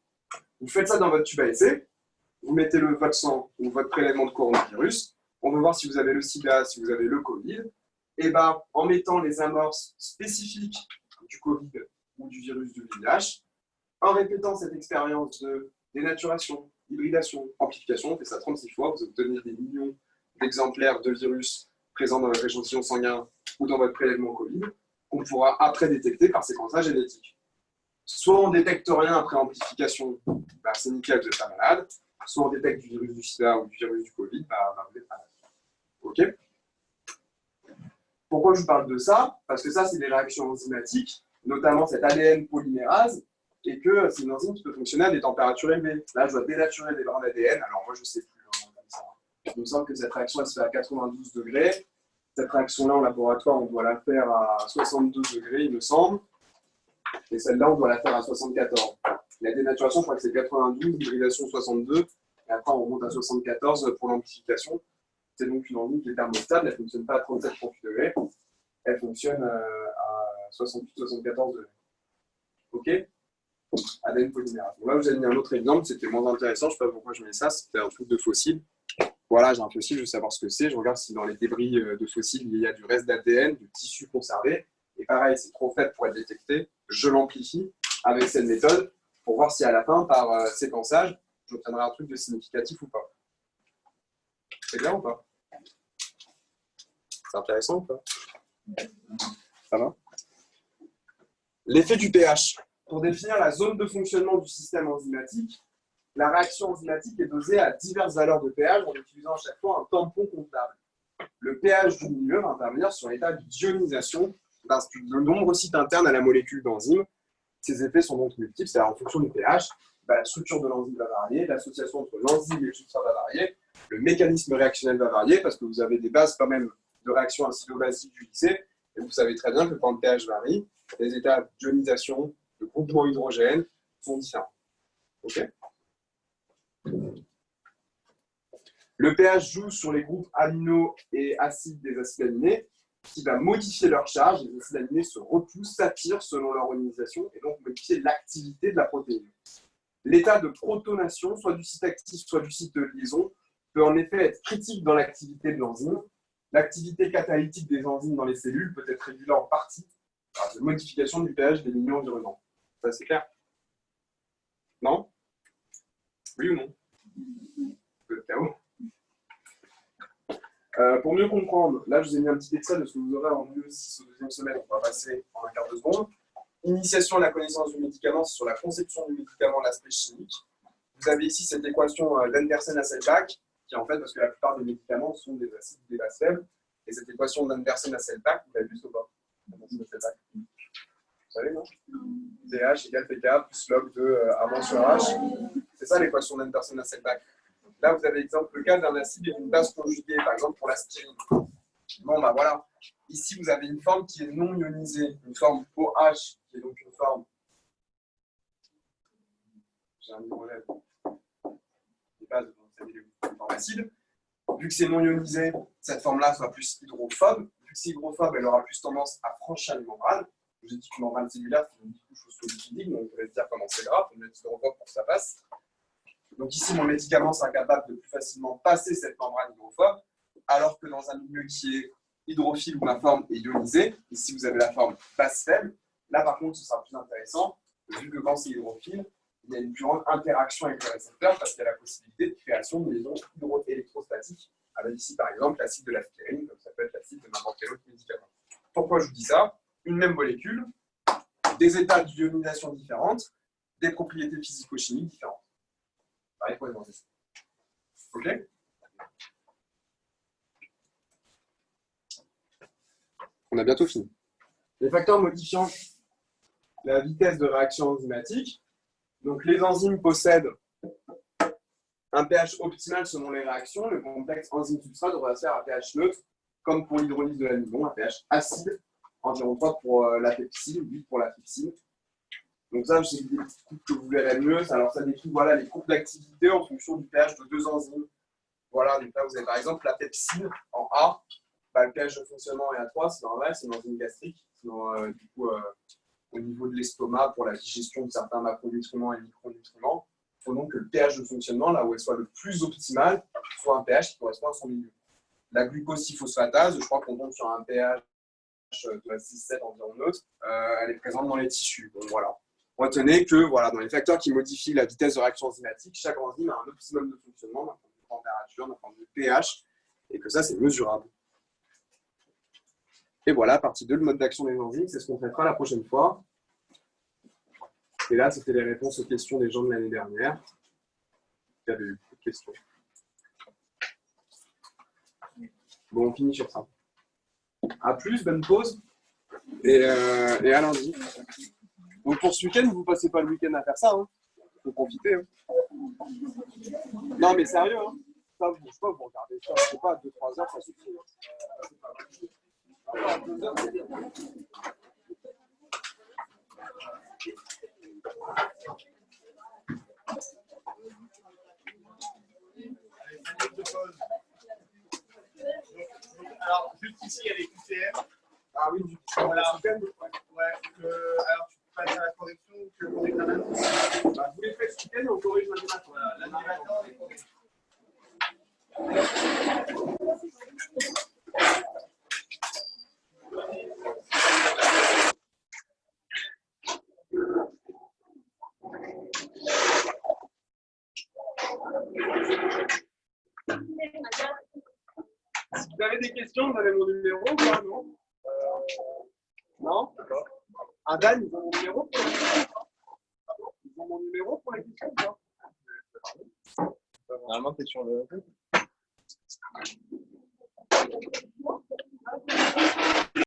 Vous faites ça dans votre tube à essai, vous mettez votre sang ou votre prélèvement de coronavirus, on veut voir si vous avez le sida, si vous avez le Covid, et ben, en mettant les amorces spécifiques du Covid ou du virus du VIH, en répétant cette expérience de dénaturation, hybridation, amplification, on fait ça 36 fois, vous obtenez des millions d'exemplaires de virus présents dans votre échantillon sanguin ou dans votre prélèvement Covid, qu'on pourra après détecter par séquençage génétique. Soit on ne détecte rien après amplification, bah, c'est nickel, vous n'êtes pas malade. Soit on détecte du virus du sida ou du virus du Covid, bah, vous êtes malade. OK? Pourquoi je vous parle de ça? Parce que ça, c'est des réactions enzymatiques, notamment cette ADN polymérase, et que c'est une enzyme qui peut fonctionner à des températures élevées. Là, je dois dénaturer des brins d'ADN, alors moi, je ne sais plus. Comme ça. Il me semble que cette réaction, elle se fait à 92 degrés. Cette réaction-là, en laboratoire, on doit la faire à 62 degrés, il me semble. Et celle-là, on doit la faire à 74. La dénaturation, je crois que c'est 92, l'hybridation 62, et après, on remonte à 74 pour l'amplification. C'est donc une enzyme qui est thermostable, elle ne fonctionne pas à 37-38 degrés, elle fonctionne à 68-74 degrés. OK? ADN polymérase. Bon, là, vous avez mis un autre exemple, c'était moins intéressant, je ne sais pas pourquoi je mets ça, c'était un truc de fossile. Voilà, j'ai un fossile, je veux savoir ce que c'est, je regarde si dans les débris de fossiles, il y a du reste d'ADN, du tissu conservé, et pareil, c'est trop faible pour être détecté, je l'amplifie avec cette méthode pour voir si à la fin, par séquençage, j'obtiendrai un truc de significatif ou pas. C'est bien ou pas? C'est intéressant ou pas? Ça va? L'effet du pH. Pour définir la zone de fonctionnement du système enzymatique, la réaction enzymatique est dosée à diverses valeurs de pH en utilisant à chaque fois un tampon comptable. Le pH du milieu va intervenir sur l'état d'ionisation de nombreux sites internes à la molécule d'enzyme. Ces effets sont donc multiples, c'est-à-dire en fonction du pH, la structure de l'enzyme va varier, l'association entre l'enzyme et le substrat va varier, le mécanisme réactionnel va varier parce que vous avez des bases quand même de réaction acido-basique du lycée, et vous savez très bien que quand le pH varie, les états d'ionisation, de groupement hydrogène sont différents. OK? Le pH joue sur les groupes amino et acides des acides aminés, qui va modifier leur charge. Les acides aminés se repoussent, s'attirent selon leur ionisation, et donc modifier l'activité de la protéine. L'état de protonation, soit du site actif, soit du site de liaison, peut en effet être critique dans l'activité de l'enzyme. L'activité catalytique des enzymes dans les cellules peut être régulée en partie par la modification du pH des milieux environnants. Ça, c'est clair? Non? Oui ou non? Le chaos. Pour mieux comprendre, là, je vous ai mis un petit extrait de ce que vous aurez en UE6 au 2e semestre. On va passer en un quart de seconde. initiation à la connaissance du médicament, c'est sur la conception du médicament, l'aspect chimique. Vous avez ici cette équation d'Andersen-Hasselbalch, qui en fait, parce que la plupart des médicaments sont des acides ou des bases faibles, et cette équation d'Andersen-Hasselbalch, vous l'avez vue ou pas? Vous savez, non? DH égale PK plus log de A- sur H. C'est ça l'équation d'Andersen-Hasselbalch. Là, vous avez exemple le cas d'un acide et d'une base conjuguée, par exemple pour l'aspirine. Bon, bah voilà. Ici, vous avez une forme qui est non ionisée, une forme OH, qui est donc une forme. J'ai un hydrolève. Des bases, vous savez, une forme acide. Vu que c'est non ionisé, cette forme-là sera plus hydrophobe. Vu que c'est hydrophobe, elle aura plus tendance à franchir les membranes. Je dis qu'une membrane cellulaire, c'est une couche phospholipidique, donc on pourrait se dire comment c'est grave, on met hydrophobe pour que ça passe. Donc ici, mon médicament sera capable de plus facilement passer cette membrane hydrophobe, alors que dans un milieu qui est hydrophile où ma forme est ionisée, ici vous avez la forme base faible, là par contre ce sera plus intéressant, vu que quand c'est hydrophile, il y a une plus grande interaction avec le récepteur parce qu'il y a la possibilité de création de liaisons hydroélectrostatiques, avec ici par exemple l'acide de l'aspirine, comme ça peut être l'acide de n'importe quel autre médicament. Pourquoi je vous dis ça? Une même molécule, des états d'ionisation différentes, des propriétés physico-chimiques différentes. Pareil pour les enzymes. Ok? On a bientôt fini. Les facteurs modifiant la vitesse de réaction enzymatique. Donc, les enzymes possèdent un pH optimal selon les réactions. Le complexe enzyme-substrat devrait se faire à pH neutre, comme pour l'hydrolyse de l'amidon, un pH acide, environ 3 pour la pepsine, 8 pour la pepsine. Donc ça, c'est des petites coupes que vous verrez mieux. Alors, ça décrit voilà, les coupes d'activité en fonction du pH de deux enzymes. Voilà, donc là, vous avez par exemple la pepsine en A. Bah, le pH de fonctionnement est à 3, c'est normal, c'est une enzyme gastrique. Sinon, du coup, au niveau de l'estomac, pour la digestion de certains macronutriments et micronutriments, il faut donc que le pH de fonctionnement, là où elle soit le plus optimal, soit un pH qui correspond à son milieu. La glucosylphosphatase, je crois qu'on tombe sur un pH de 6-7 environ neutre, elle est présente dans les tissus. Bon, voilà. Retenez que voilà, dans les facteurs qui modifient la vitesse de réaction enzymatique, chaque enzyme a un optimum de fonctionnement d'un point de vue température, d'un point de vue pH, et que ça, c'est mesurable. Et voilà, partie 2, le mode d'action des enzymes, c'est ce qu'on traitera la prochaine fois. Et là, c'était les réponses aux questions des gens de l'année dernière. Il y avait eu beaucoup de questions. Bon, on finit sur ça. À plus, bonne pause. Et à lundi. Donc pour ce week-end, vous ne passez pas le week-end à faire ça. Hein. Faut profiter. Hein. Non, mais sérieux. Hein. Ça, je sais pas, vous regardez ça. Je sais pas, 2-3 heures, ça suffit. Hein. Alors, juste ici, il y a les QCM. Ah oui, voilà. Alors, tu passes à la correction que pour l'examen. Bah, vous les faites ce week-end et on corrige lundi matin. Voilà, lundi matin, on les corrige. Si vous avez des questions, vous avez mon numéro ou pas, non? Non? D'accord. Dan, ils ont mon numéro pour la question? Ils ont mon numéro pour la question ou pas? Normalement, tu es sur le.